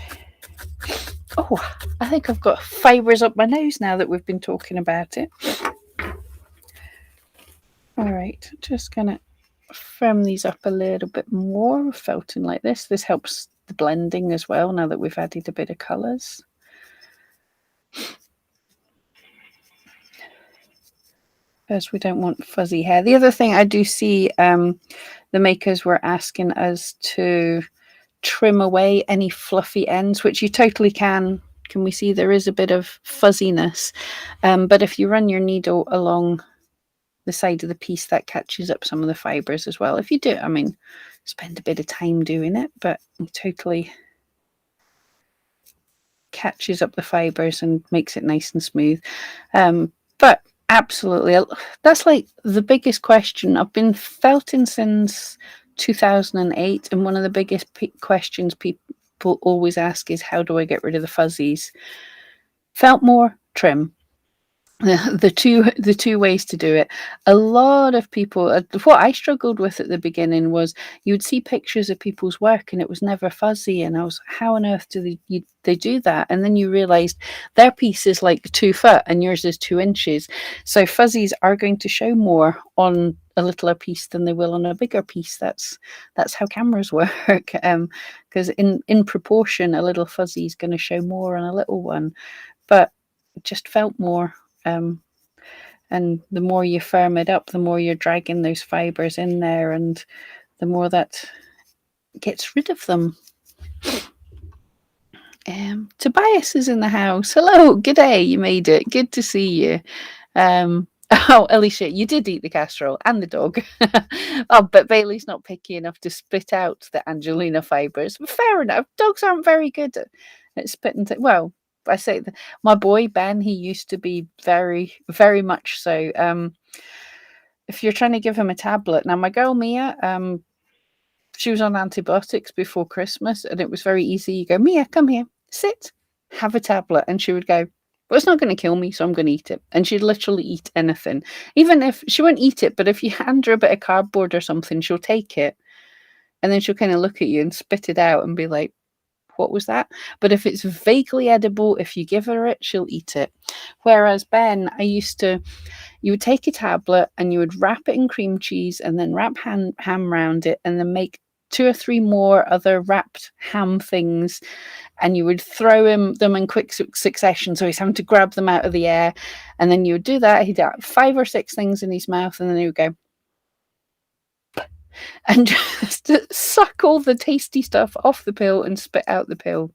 Oh, I think I've got fibres up my nose now that we've been talking about it. All right, just going to firm these up a little bit more, felting like this. This helps the blending as well now that we've added a bit of colours. because we don't want fuzzy hair. The other thing I do see, the makers were asking us to trim away any fluffy ends, which you totally can. Can we see there is a bit of fuzziness? But if you run your needle along the side of the piece, that catches up some of the fibers as well. If you do, I mean, spend a bit of time doing it, but it totally catches up the fibers and makes it nice and smooth. But absolutely, that's like the biggest question. I've been felting since 2008, and one of the biggest questions people always ask is, how do I get rid of the fuzzies? Felt more, trim. The two ways to do it. A lot of people, what I struggled with at the beginning was you would see pictures of people's work and it was never fuzzy, and I was, how on earth do they do that? And then you realized their piece is like 2 foot and yours is 2 inches, so fuzzies are going to show more on a littler piece than they will on a bigger piece. That's how cameras work. Because in proportion, a little fuzzy is going to show more on a little one, but it just felt more. And the more you firm it up, the more you're dragging those fibers in there, and the more that gets rid of them. Tobias is in the house. Hello, good day. You made it. Good to see you. Oh, Alicia, you did eat the casserole and the dog. Oh, but Bailey's not picky enough to spit out the Angelina fibers. Fair enough. Dogs aren't very good at spitting. Well, I say that my boy Ben, he used to be very, very much so. If you're trying to give him a tablet, now my girl Mia, she was on antibiotics before Christmas, and it was very easy. You go, Mia, come here, sit, have a tablet, and she would go, well, it's not going to kill me, so I'm going to eat it. And she'd literally eat anything, even if she won't eat it. But if you hand her a bit of cardboard or something, she'll take it, and then she'll kind of look at you and spit it out and be like, what was that? But if it's vaguely edible, if you give her it, she'll eat it. Whereas Ben, you would take a tablet and you would wrap it in cream cheese and then wrap ham around it and then make 2 or 3 more other wrapped ham things, and you would throw them in quick succession, so he's having to grab them out of the air, and then you would do that. He'd have 5 or 6 things in his mouth, and then he would go and just suck all the tasty stuff off the pill and spit out the pill.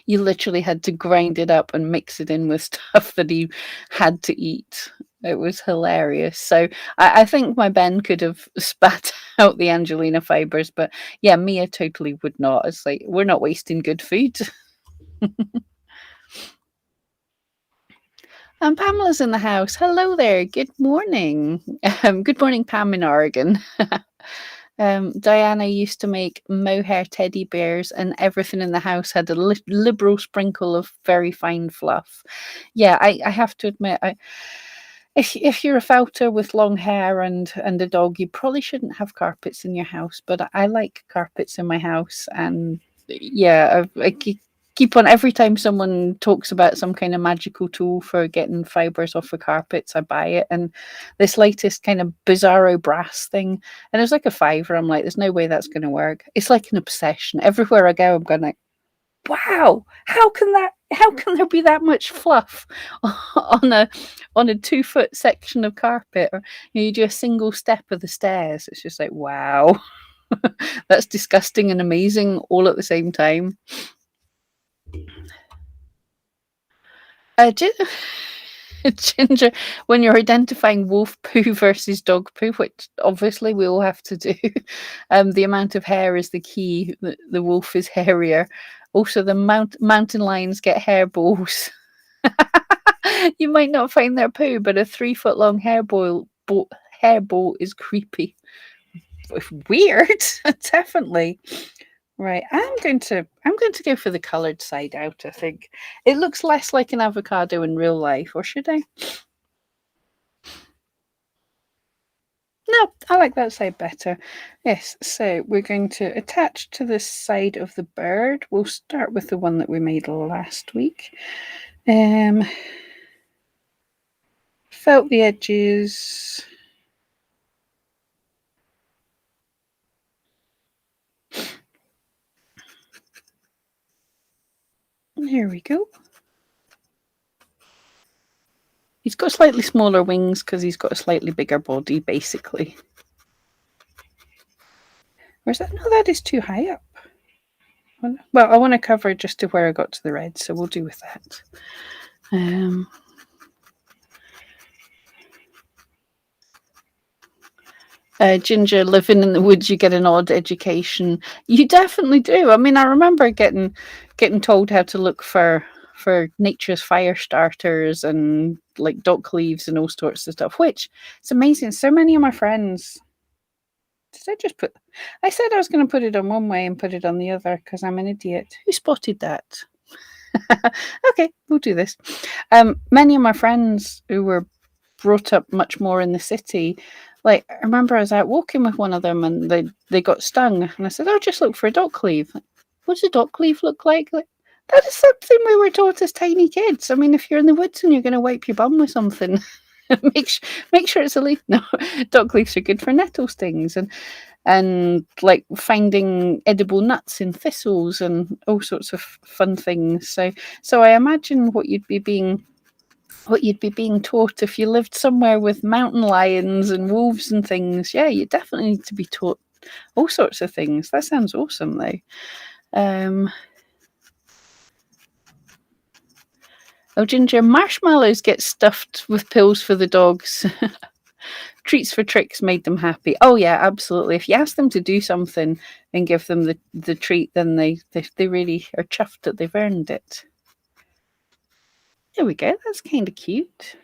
You literally had to grind it up and mix it in with stuff that he had to eat. It was hilarious. So I think my Ben could have spat out the Angelina fibers, but yeah, Mia totally would not. It's like, we're not wasting good food. And Pamela's in the house. Hello there. Good morning. Good morning, Pam in Oregon. Diana used to make mohair teddy bears, and everything in the house had a liberal sprinkle of very fine fluff. Yeah, I have to admit, if you're a felter with long hair and a dog, you probably shouldn't have carpets in your house. But I like carpets in my house, and yeah, I keep on every time someone talks about some kind of magical tool for getting fibers off of carpets, I buy it. And this latest kind of bizarro brass thing, and it's like a fiver. I'm like, there's no way that's going to work. It's like an obsession. Everywhere I go, I'm going like, wow, how can there be that much fluff on a 2 foot section of carpet? Or you do a single step of the stairs. It's just like, wow, that's disgusting and amazing all at the same time. Ginger, when you're identifying wolf poo versus dog poo, which obviously we all have to do, the amount of hair is the key. The wolf is hairier. Also, the mountain lions get hairballs. You might not find their poo, but a 3 foot long hairball is creepy. Weird, definitely. Right, I'm going to go for the coloured side out. I think it looks less like an avocado in real life, or should I? No, I like that side better. Yes, so we're going to attach to this side of the bird. We'll start with the one that we made last week. Felt the edges. There we go. He's got slightly smaller wings because he's got a slightly bigger body, basically. Or is that? No, that is too high up. Well, I want to cover just to where I got to the red, so we'll do with that. Ginger, living in the woods, you get an odd education. You definitely do. I mean, I remember getting told how to look for nature's fire starters and like dock leaves and all sorts of stuff, which it's amazing. So many of my friends. Did I just put? I said I was going to put it on one way and put it on the other because I'm an idiot. Who spotted that? Okay, we'll do this. Many of my friends who were brought up much more in the city, like I remember I was out walking with one of them and they got stung, and I said, "Oh, just look for a dock leaf." Like, what does a dock leaf look like? That is something we were taught as tiny kids. I mean, if you're in the woods and you're going to wipe your bum with something, make sure it's a leaf. No, dock leaves are good for nettle stings and like finding edible nuts in thistles and all sorts of fun things. So I imagine what you'd be being taught if you lived somewhere with mountain lions and wolves and things. Yeah, you definitely need to be taught all sorts of things. That sounds awesome, though. Oh, Ginger, marshmallows get stuffed with pills for the dogs. Treats for tricks made them happy. Oh yeah, absolutely. If you ask them to do something and give them the treat, then they really are chuffed that they've earned it. There we go. That's kind of cute.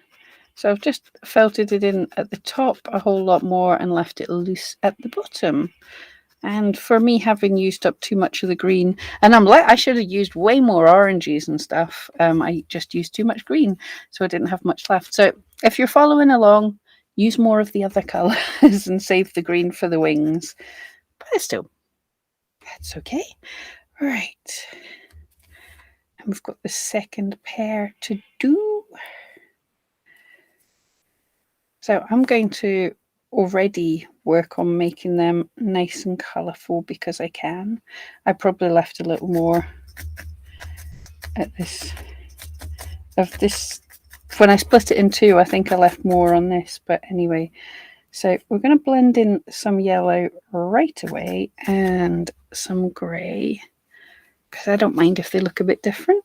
So I've just felted it in at the top a whole lot more and left it loose at the bottom. And for me, having used up too much of the green, and I should have used way more oranges and stuff. I just used too much green, so I didn't have much left. So if you're following along, use more of the other colours and save the green for the wings. But still, that's okay. Right. And we've got the second pair to do. So I'm going to already work on making them nice and colourful because I can. I probably left a little more at this when I split it in two. I think I left more on this, but anyway, so we're going to blend in some yellow right away and some grey because I don't mind if they look a bit different.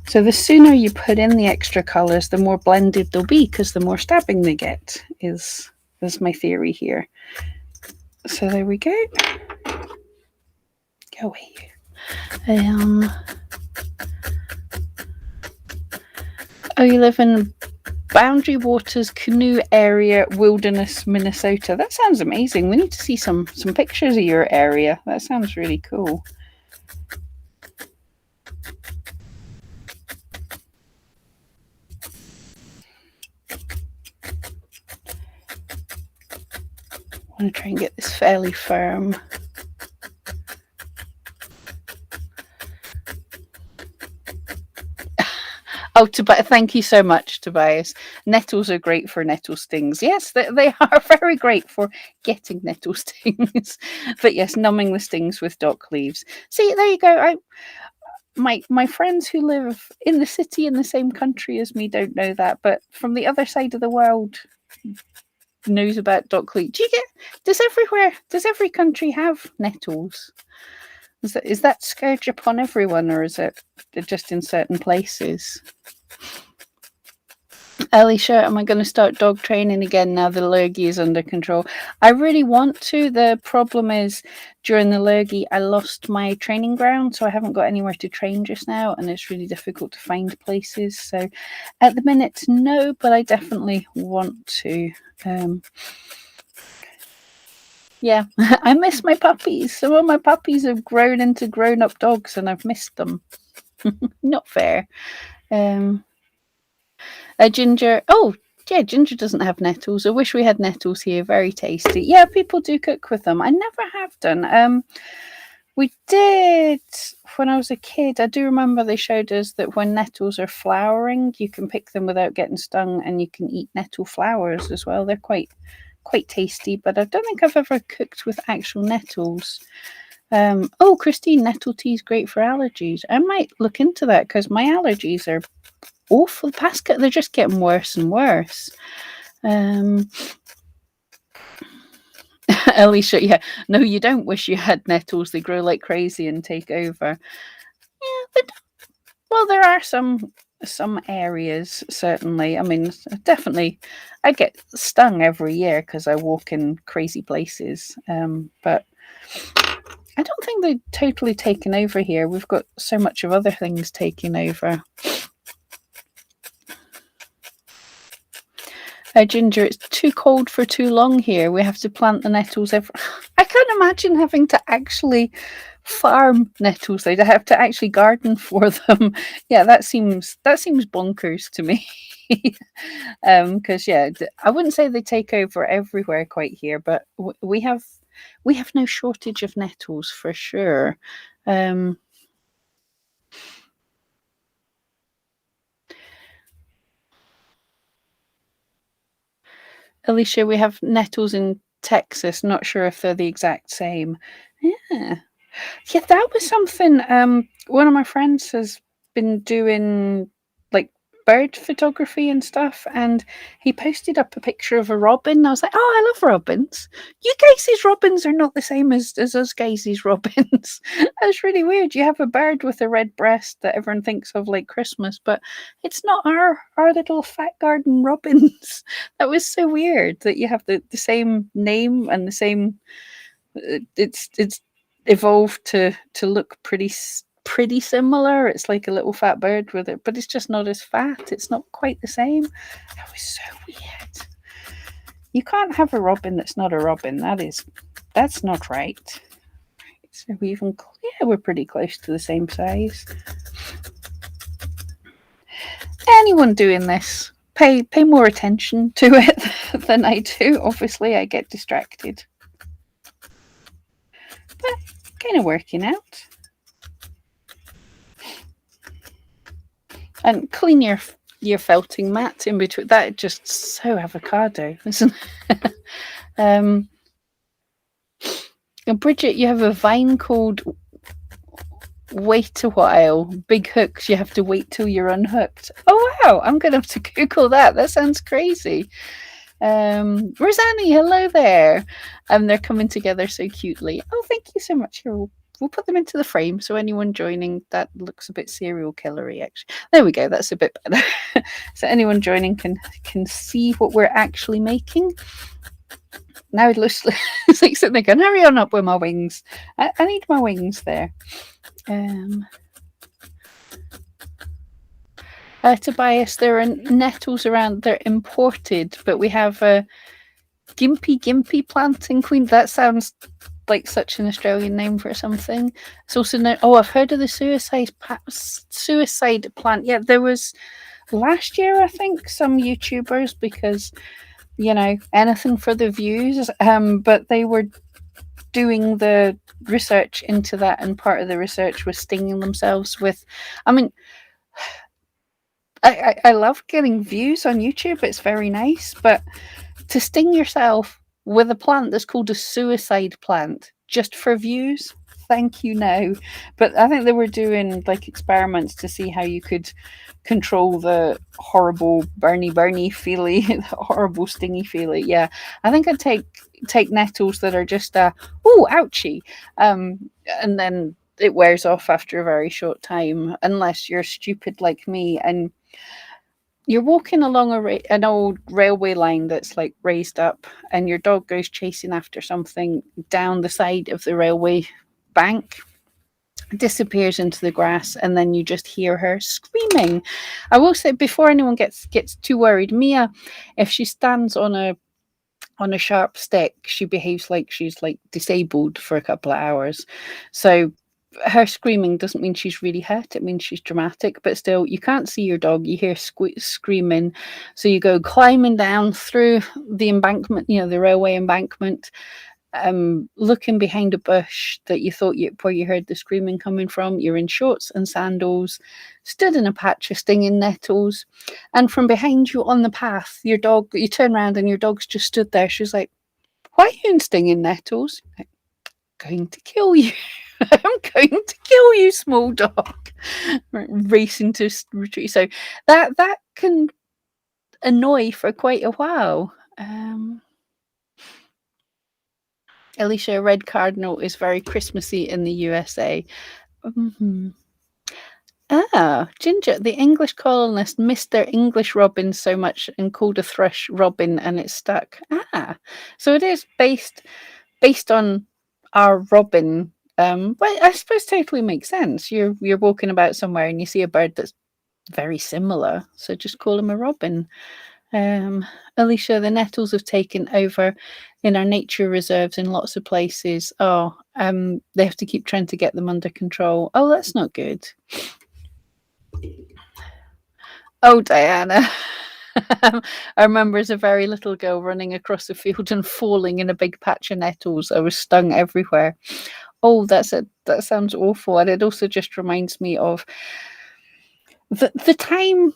So the sooner you put in the extra colours, the more blended they'll be because the more stabbing they get is my theory here. So there we go. Go away. Oh, you live in Boundary Waters Canoe Area, Wilderness, Minnesota. That sounds amazing. We need to see some pictures of your area. That sounds really cool. I want to try and get this fairly firm. Oh, thank you so much, Tobias. Nettles are great for nettle stings. Yes, they are very great for getting nettle stings. But yes, numbing the stings with dock leaves. See, there you go. My friends who live in the city in the same country as me don't know that, but from the other side of the world knows about dock leaves. Does every country have nettles? Is that scourge upon everyone, or is it just in certain places? Alicia, am I going to start dog training again now the lurgy is under control? I really want to. The problem is during the lurgy, I lost my training ground, so I haven't got anywhere to train just now, and it's really difficult to find places. So at the minute, no, but I definitely want to. Yeah, I miss my puppies. Some of my puppies have grown into grown-up dogs and I've missed them. Not fair. Ginger. Oh, yeah, Ginger doesn't have nettles. I wish we had nettles here. Very tasty. Yeah, people do cook with them. I never have done. We did when I was a kid. I do remember they showed us that when nettles are flowering, you can pick them without getting stung and you can eat nettle flowers as well. They're quite tasty, but I don't think I've ever cooked with actual nettles. Oh, Christine, nettle tea is great for allergies. I might look into that because my allergies are awful. They're just getting worse and worse. Um, Alicia, yeah, no, you don't wish you had nettles. They grow like crazy and take over. Yeah, well, there are some areas certainly. I mean, definitely, I get stung every year because I walk in crazy places. But I don't think they've totally taken over here. We've got so much of other things taking over. Ginger, it's too cold for too long here. We have to plant the nettles every. I can't imagine having to actually farm nettles. They'd have to actually garden for them. Yeah, that seems bonkers to me. Because yeah, I wouldn't say they take over everywhere quite here, but we have no shortage of nettles for sure. Um, Alicia, we have nettles in Texas. Not sure if they're the exact same. Yeah. Yeah, that was something. One of my friends has been doing like bird photography and stuff, and he posted up a picture of a robin. I was like, "Oh, I love robins. You guys' robins are not the same as us guys' robins." That's really weird. You have a bird with a red breast that everyone thinks of like Christmas, but it's not our little fat garden robins. That was so weird that you have the same name and the same it's evolved to look pretty similar. It's like a little fat bird with it, but it's just not as fat. It's not quite the same. That was so weird. You can't have a robin that's not a robin. That's not right. So yeah, we're pretty close to the same size. Anyone doing this, pay more attention to it than I do. Obviously, I get distracted, but kind of working out. And clean your felting mat in between. That just so avocado, isn't it? And Bridget, you have a vine called Wait a While. Big hooks, you have to wait till you're unhooked. Oh wow, I'm gonna have to Google that. That sounds crazy. Rosanny, hello there. They're coming together so cutely. Oh, thank you so much. Here, we'll put them into the frame so anyone joining, that looks a bit serial killery actually. There we go, that's a bit better. So anyone joining can see what we're actually making. Now it looks it's like sitting there going, hurry on up with my wings. I need my wings there. Tobias, there are nettles around. They're imported, but we have a gimpy planting queen. That sounds like such an Australian name for something. It's also oh, I've heard of the suicide plant. Yeah, there was last year, I think, some YouTubers, because anything for the views. But they were doing the research into that, and part of the research was stinging themselves with. I mean, I love getting views on YouTube. It's very nice, but to sting yourself with a plant that's called a suicide plant just for views, thank you, no. But I think they were doing like experiments to see how you could control the horrible burny feely, horrible stingy feely. Yeah, I think I'd take nettles that are just ouchie, and then it wears off after a very short time, unless you're stupid like me and you're walking along an old railway line that's like raised up, and your dog goes chasing after something down the side of the railway bank, disappears into the grass, and then you just hear her screaming. I will say, before anyone gets too worried, Mia, if she stands on a sharp stick, she behaves like she's like disabled for a couple of hours. So her screaming doesn't mean she's really hurt. It means she's dramatic, but still, you can't see your dog. You hear screaming. So you go climbing down through the embankment, the railway embankment, looking behind a bush that you thought where you heard the screaming coming from. You're in shorts and sandals, stood in a patch of stinging nettles, and from behind you on the path, your dog, you turn around and your dog's just stood there. She's like, why are you in stinging nettles? going to kill you. I'm going to kill you, small dog. Racing to retreat. So that can annoy for quite a while. Alicia, a red cardinal is very Christmassy in the USA. Mm-hmm. Ginger, the English colonist missed their English robin so much and called a thrush robin, and it stuck. So it is based on our robin. Well, I suppose totally makes sense. You're walking about somewhere and you see a bird that's very similar, so just call him a robin. Alicia, the nettles have taken over in our nature reserves in lots of places. They have to keep trying to get them under control. Oh, that's not good. Oh, Diana. I remember as a very little girl running across a field and falling in a big patch of nettles. I was stung everywhere. Oh, that sounds awful. And it also just reminds me of the time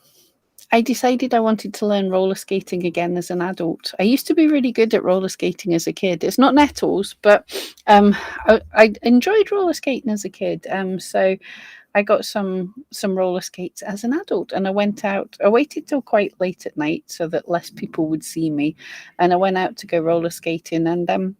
I decided I wanted to learn roller skating again as an adult. I used to be really good at roller skating as a kid. It's not nettles, but I enjoyed roller skating as a kid. So I got some roller skates as an adult, and I went out. I waited till quite late at night so that less people would see me, and I went out to go roller skating. And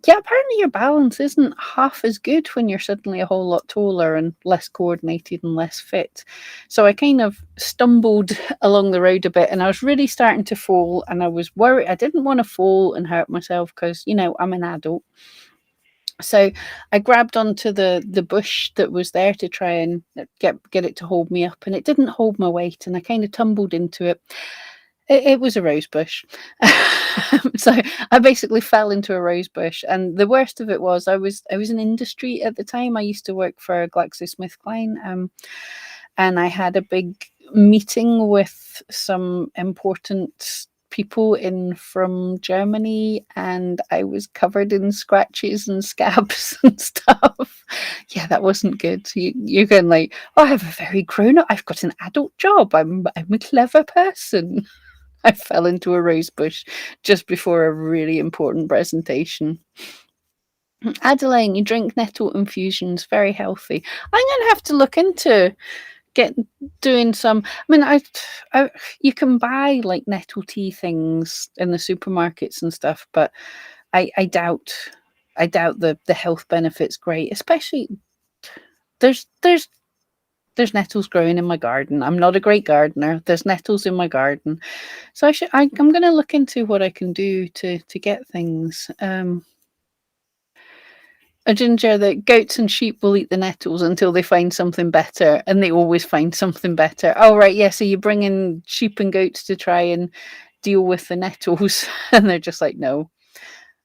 yeah, apparently your balance isn't half as good when you're suddenly a whole lot taller and less coordinated and less fit. So I kind of stumbled along the road a bit, and I was really starting to fall, and I was worried. I didn't want to fall and hurt myself because, I'm an adult. So I grabbed onto the bush that was there to try and get it to hold me up, and it didn't hold my weight, and I kind of tumbled into it. It was a rose bush. So I basically fell into a rose bush, and the worst of it was I was in industry at the time. I used to work for GlaxoSmithKline, and I had a big meeting with some important people in from Germany, and I was covered in scratches and scabs and stuff. Yeah, that wasn't good. You're going like, oh, I have a very grown up. I've got an adult job. I'm a clever person. I fell into a rose bush just before a really important presentation. Adeline, you drink nettle infusions, very healthy. I'm going to have to look into doing some. I mean, I you can buy like nettle tea things in the supermarkets and stuff, but I doubt the health benefits great. Especially there's nettles growing in my garden. I'm not a great gardener. There's nettles in my garden, so I'm going to look into what I can do to get things. A ginger that goats and sheep will eat the nettles until they find something better, and they always find something better. Oh, right, yeah. So you bring in sheep and goats to try and deal with the nettles, and they're just like, no.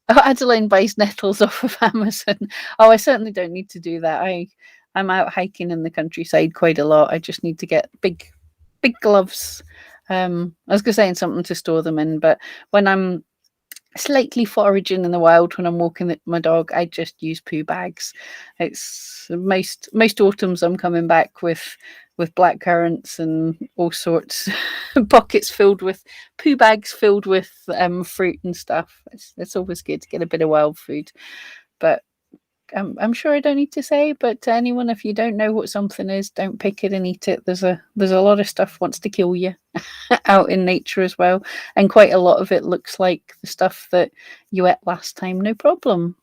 Oh, Adeline buys nettles off of Amazon. Oh, I certainly don't need to do that. I'm out hiking in the countryside quite a lot. I just need to get big gloves. I was going to say something to store them in, but when I'm slightly foraging in the wild, when I'm walking my dog, I just use poo bags. It's most autumns I'm coming back with black currants and all sorts, pockets filled with poo bags filled with fruit and stuff. It's always good to get a bit of wild food. But I'm sure I don't need to say, but to anyone, if you don't know what something is, don't pick it and eat it. There's a lot of stuff wants to kill you out in nature as well, and quite a lot of it looks like the stuff that you ate last time. No problem.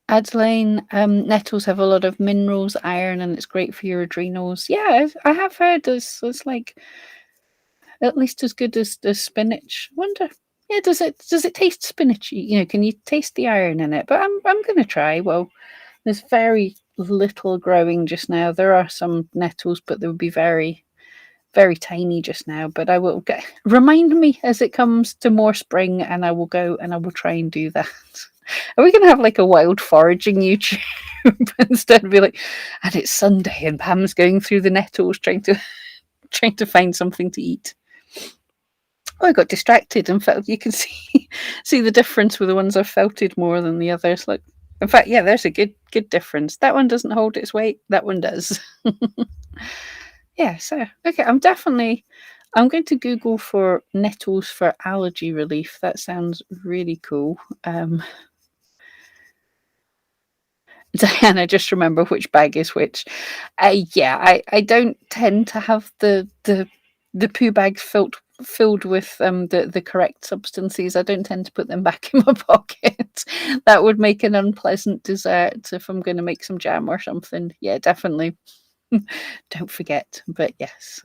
Adeline, nettles have a lot of minerals, iron, and it's great for your adrenals. Yeah, I have heard it's like at least as good as spinach. Wonder, yeah, does it taste spinachy? Can you taste the iron in it? But I'm gonna try. Well, there's very little growing just now. There are some nettles, but they would be very, very tiny just now. But I will remind me as it comes to more spring, and I will go and I will try and do that. Are we gonna have like a wild foraging YouTube instead of be like, and it's Sunday and Pam's going through the nettles trying to find something to eat? Oh, I got distracted and felt you can see the difference with the ones I've felted more than the others. Like, in fact, yeah, there's a good difference. That one doesn't hold its weight. That one does. Yeah. So okay, I'm definitely I'm going to Google for nettles for allergy relief. That sounds really cool. Diana, just remember which bag is which. Yeah, I don't tend to have the poo bags filled with the correct substances. I don't tend to put them back in my pocket. That would make an unpleasant dessert if I'm going to make some jam or something. Yeah, definitely. Don't forget. But yes,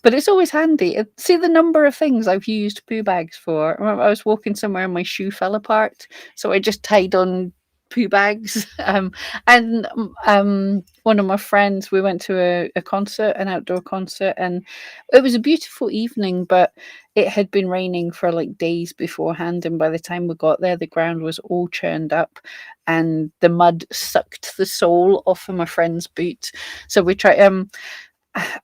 but it's always handy. See the number of things I've used poo bags for. I remember I was walking somewhere and my shoe fell apart, so I just tied on poo bags. And one of my friends, we went to a concert, an outdoor concert, and it was a beautiful evening, but it had been raining for like days beforehand, and by the time we got there, the ground was all churned up, and the mud sucked the sole off of my friend's boot. So we tried.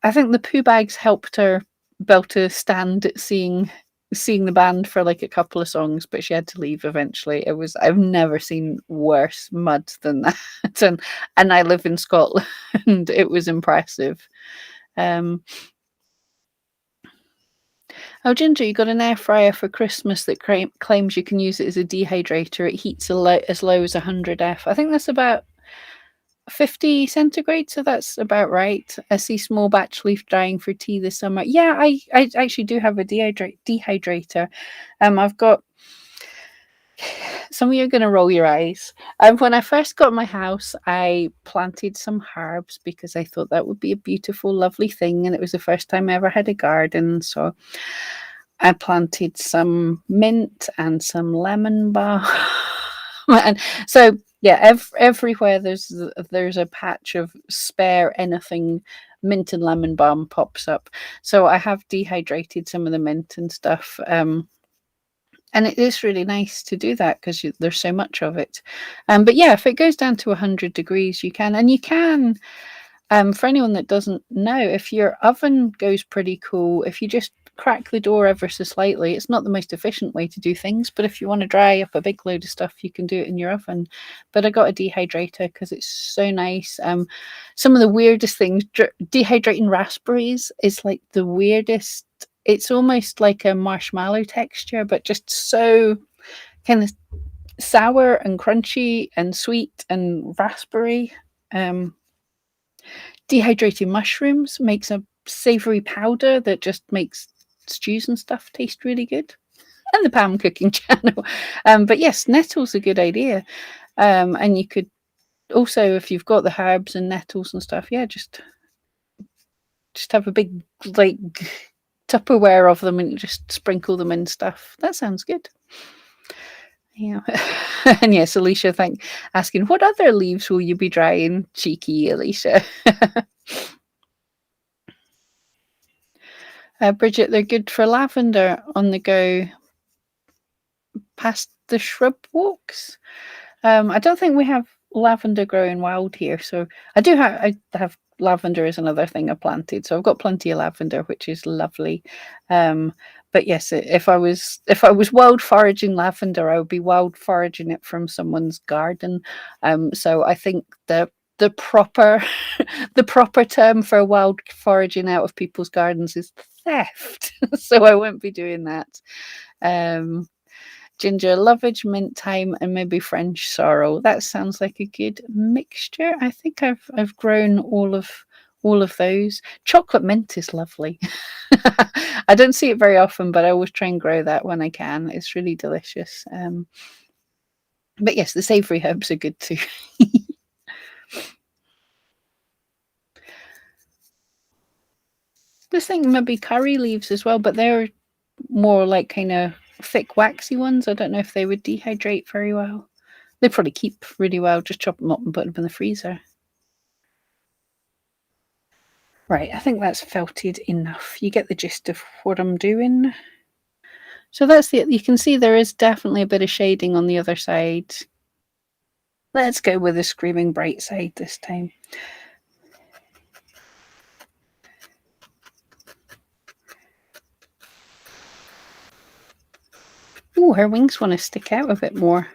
I think the poo bags helped her build a stand at seeing the band for like a couple of songs, but she had to leave eventually. I've never seen worse mud than that. And I live in Scotland. It was impressive. Um Oh, Ginger, you got an air fryer for Christmas that claims you can use it as a dehydrator. It heats as low as 100 F. I think that's about 50 centigrade, so that's about right. I see small batch leaf drying for tea this summer. Yeah, I actually do have a dehydrator. I've got some of you are going to roll your eyes. When I first got my house, I planted some herbs because I thought that would be a beautiful, lovely thing, and it was the first time I ever had a garden. So I planted some mint and some lemon balm. And so yeah, everywhere there's a patch of spare anything mint and lemon balm pops up. So I have dehydrated some of the mint and stuff. And it is really nice to do that because there's so much of it. But yeah, if it goes down to 100 degrees, you can, and you can. For anyone that doesn't know, if your oven goes pretty cool, if you just crack the door ever so slightly, it's not the most efficient way to do things, but if you want to dry up a big load of stuff, you can do it in your oven. But I got a dehydrator because it's so nice. Some of the weirdest things, dehydrating raspberries is like the weirdest. It's almost like a marshmallow texture, but just so kind of sour and crunchy and sweet and raspberry. Dehydrated mushrooms makes a savory powder that just makes stews and stuff taste really good. And the Pam cooking channel. But yes, nettles a good idea. And you could also, if you've got the herbs and nettles and stuff, yeah, just have a big like Tupperware of them and just sprinkle them in stuff. That sounds good. Yeah. And yes, Alicia, asking what other leaves will you be drying? Cheeky, Alicia. Bridget, they're good for lavender on the go past the shrub walks. I don't think we have lavender growing wild here, so I have lavender is another thing I planted, so I've got plenty of lavender, which is lovely. But yes, if I was wild foraging lavender, I would be wild foraging it from someone's garden. So I think the proper the proper term for wild foraging out of people's gardens is theft. So I won't be doing that. Ginger, lovage, mint, thyme, and maybe French sorrel. That sounds like a good mixture. I think I've grown all of those. Chocolate mint is lovely. I don't see it very often, but I always try and grow that when I can. It's really delicious. But yes, the savoury herbs are good too. Just think maybe curry leaves as well, but they're more like kind of thick, waxy ones. I don't know if they would dehydrate very well. They probably keep really well. Just chop them up and put them in the freezer. Right, I think that's felted enough. You get the gist of what I'm doing. So that's you can see there is definitely a bit of shading on the other side. Let's go with the screaming bright side this time. Oh, her wings want to stick out a bit more.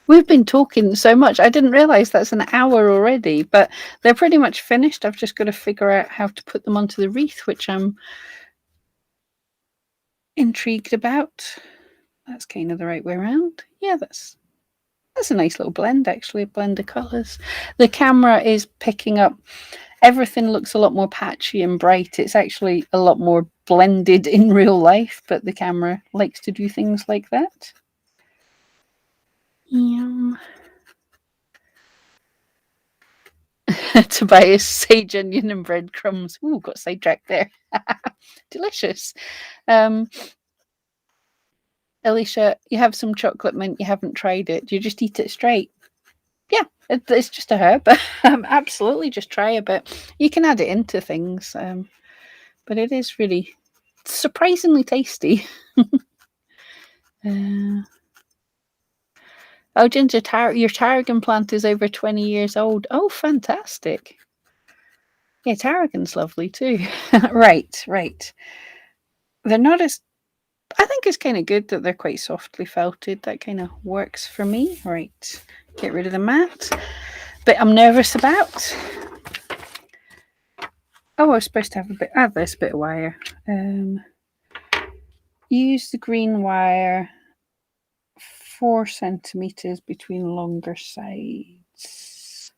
We've been talking so much. I didn't realize that's an hour already, but they're pretty much finished. I've just got to figure out how to put them onto the wreath, which I'm intrigued about. That's kind of the right way around. Yeah, that's a nice little blend, actually, a blend of colours. The camera is picking up. Everything looks a lot more patchy and bright. It's actually a lot more blended in real life, but the camera likes to do things like that. Tobias, sage, onion, and breadcrumbs. Ooh, got sidetracked there. Delicious. Alicia, you have some chocolate mint. You haven't tried it. Do you just eat it straight? Yeah, it's just a herb. Absolutely, just try a bit. You can add it into things, but it is really surprisingly tasty. Oh, Ginger, your tarragon plant is over 20 years old. Oh, fantastic. Yeah, tarragon's lovely too. Right. They're not as... I think it's kind of good that they're quite softly felted. That kind of works for me. Right, get rid of the mat. But I'm nervous about... Oh, I was supposed to have a bit... this bit of wire. Use the green wire 4 centimeters between longer sides.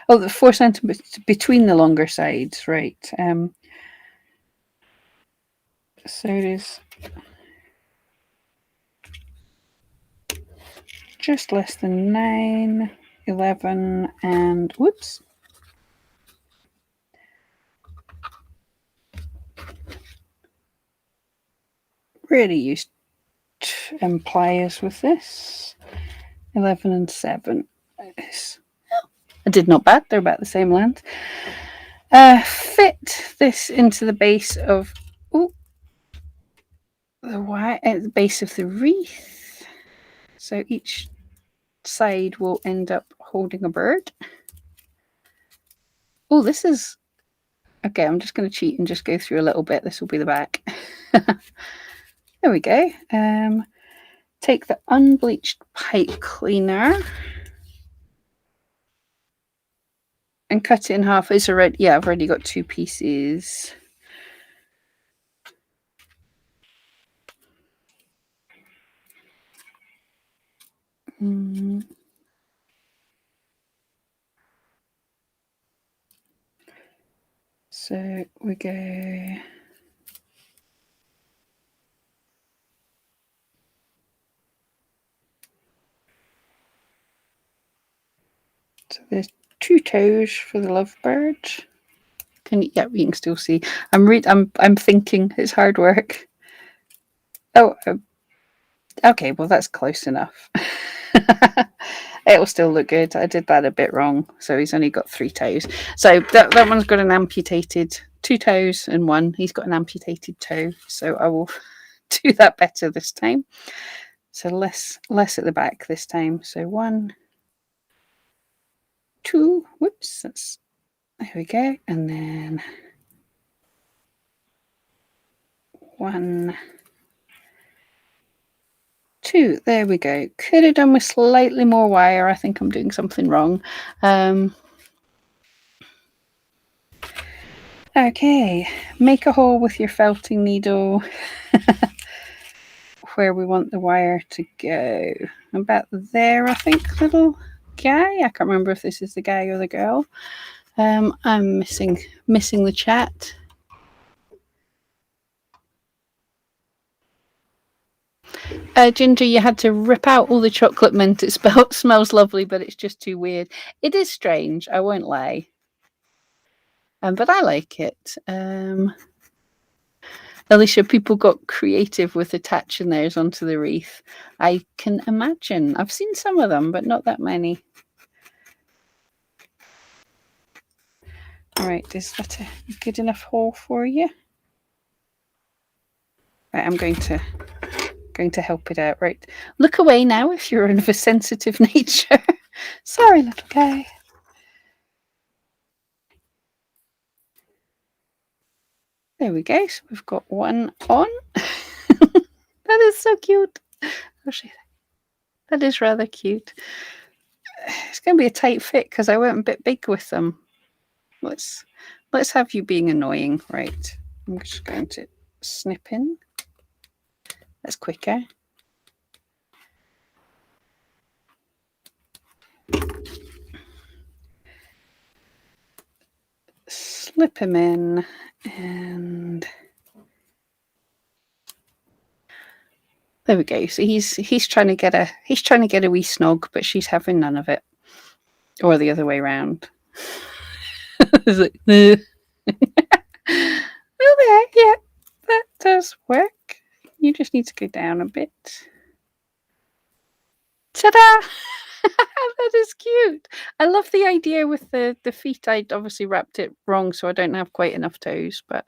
Oh, the 4 centimeters between the longer sides, right. So it is just less than 9, 11, and whoops. Really used pliers with this. 11 and 7. I did not bad. They're about the same length. Fit this into the base of the wire at the base of the wreath. So each side will end up holding a bird. Oh, this is okay. I'm just going to cheat and just go through a little bit. This will be the back. There we go. Take the unbleached pipe cleaner and cut it in half. It's already, yeah, I've already got 2 pieces. So we go. So there's 2 toes for the lovebird. Can you, yeah, you can still see. I'm thinking. It's hard work. Oh, okay. Well, that's close enough. It'll still look good. I did that a bit wrong. So he's only got 3 toes. So that one's got an amputated 2 toes and 1. He's got an amputated toe. So I will do that better this time. So less at the back this time. So 1, 2. Whoops. There we go. And then 1, 2. There we go. Could have done with slightly more wire. I think I'm doing something wrong. Okay, make a hole with your felting needle where we want the wire to go. About there, I think, little guy. I can't remember if this is the guy or the girl. I'm missing the chat. Ginger, you had to rip out all the chocolate mint. It smells lovely, but it's just too weird. It is strange, I won't lie. But I like it. Alicia, people got creative with attaching theirs onto the wreath. I can imagine. I've seen some of them, but not that many. All right, is that a good enough hole for you? Right, I'm going to help it out. Right, look away now if you're of a sensitive nature. Sorry, little guy. There we go. So we've got one on. That is so cute. I'll show you That is rather cute. It's going to be a tight fit because I went a bit big with them. Let's have you being annoying. Right. I'm just going to snip in. That's quicker. Slip him in, and there we go. So he's trying to get a wee snog, but she's having none of it, or the other way around. It's like, okay, yeah, that does work. You just need to go down a bit. Ta-da! That is cute. I love the idea with the feet. I'd obviously wrapped it wrong, so I don't have quite enough toes, but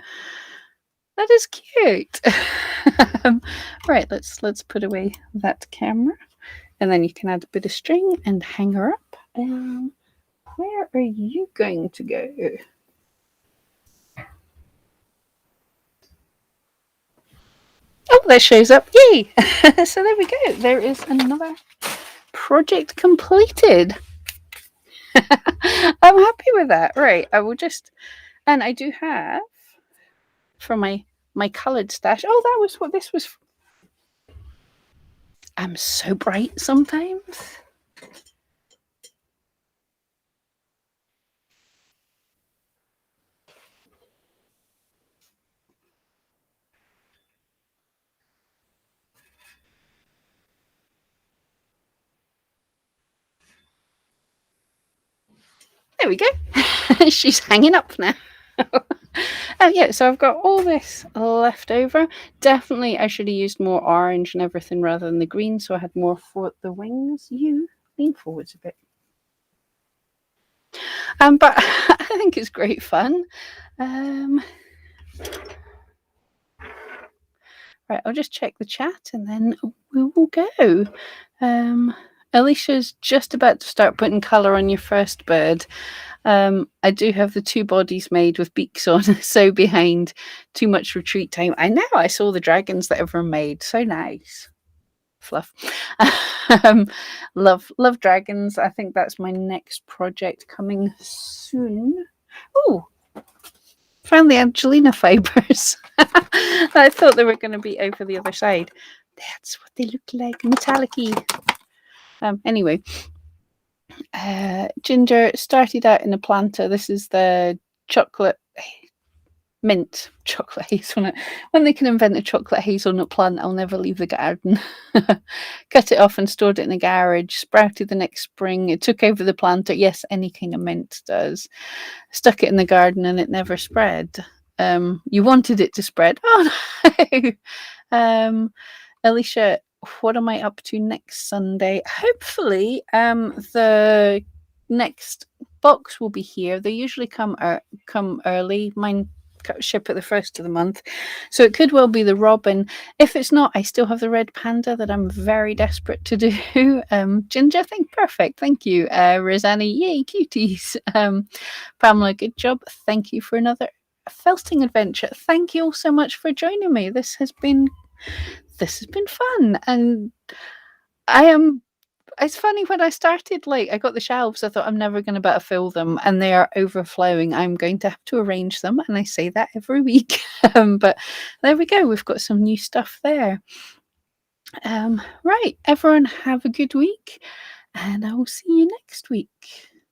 that is cute. Right, let's put away that camera, and then you can add a bit of string and hang her up. Where are you going to go? Oh, that shows up. Yay! So there we go. There is another project completed. I'm happy with that. Right, I will just, and I do have for my coloured stash. Oh, that was what this was. I'm so bright sometimes. There we go. She's hanging up now. Oh yeah, so I've got all this left over. Definitely I should have used more orange and everything rather than the green, so I had more for the wings. You lean forwards a bit. But I think it's great fun. Right, I'll just check the chat and then we will go. Alicia's just about to start putting colour on your first bird. I do have the two bodies made with beaks on, so behind too much retreat time. I know, I saw the dragons that everyone made. So nice. Fluff. Love dragons. I think that's my next project coming soon. Oh, found the Angelina fibers. I thought they were going to be over the other side. That's what they look like, metallic-y. Anyway, Ginger started out in a planter. This is the chocolate mint chocolate hazelnut. When they can invent a chocolate hazelnut plant, I'll never leave the garden. Cut it off and stored it in a garage. Sprouted the next spring. It took over the planter. Yes, any kind of mint does. Stuck it in the garden and it never spread. You wanted it to spread. Oh no. Alicia, what am I up to next Sunday? Hopefully, the next box will be here. They usually come early. Mine ship at the first of the month, so it could well be the robin. If it's not, I still have the red panda that I'm very desperate to do. Ginger, I think perfect. Thank you. Rosanna, yay, cuties. Pamela, good job. Thank you for another felting adventure. Thank you all so much for joining me. This has been fun, and it's funny, when I started, like, I got the shelves, I thought I'm never going to better fill them, and they are overflowing. I'm going to have to arrange them, and I say that every week. But there we go, we've got some new stuff there. Right, everyone have a good week, and I will see you next week.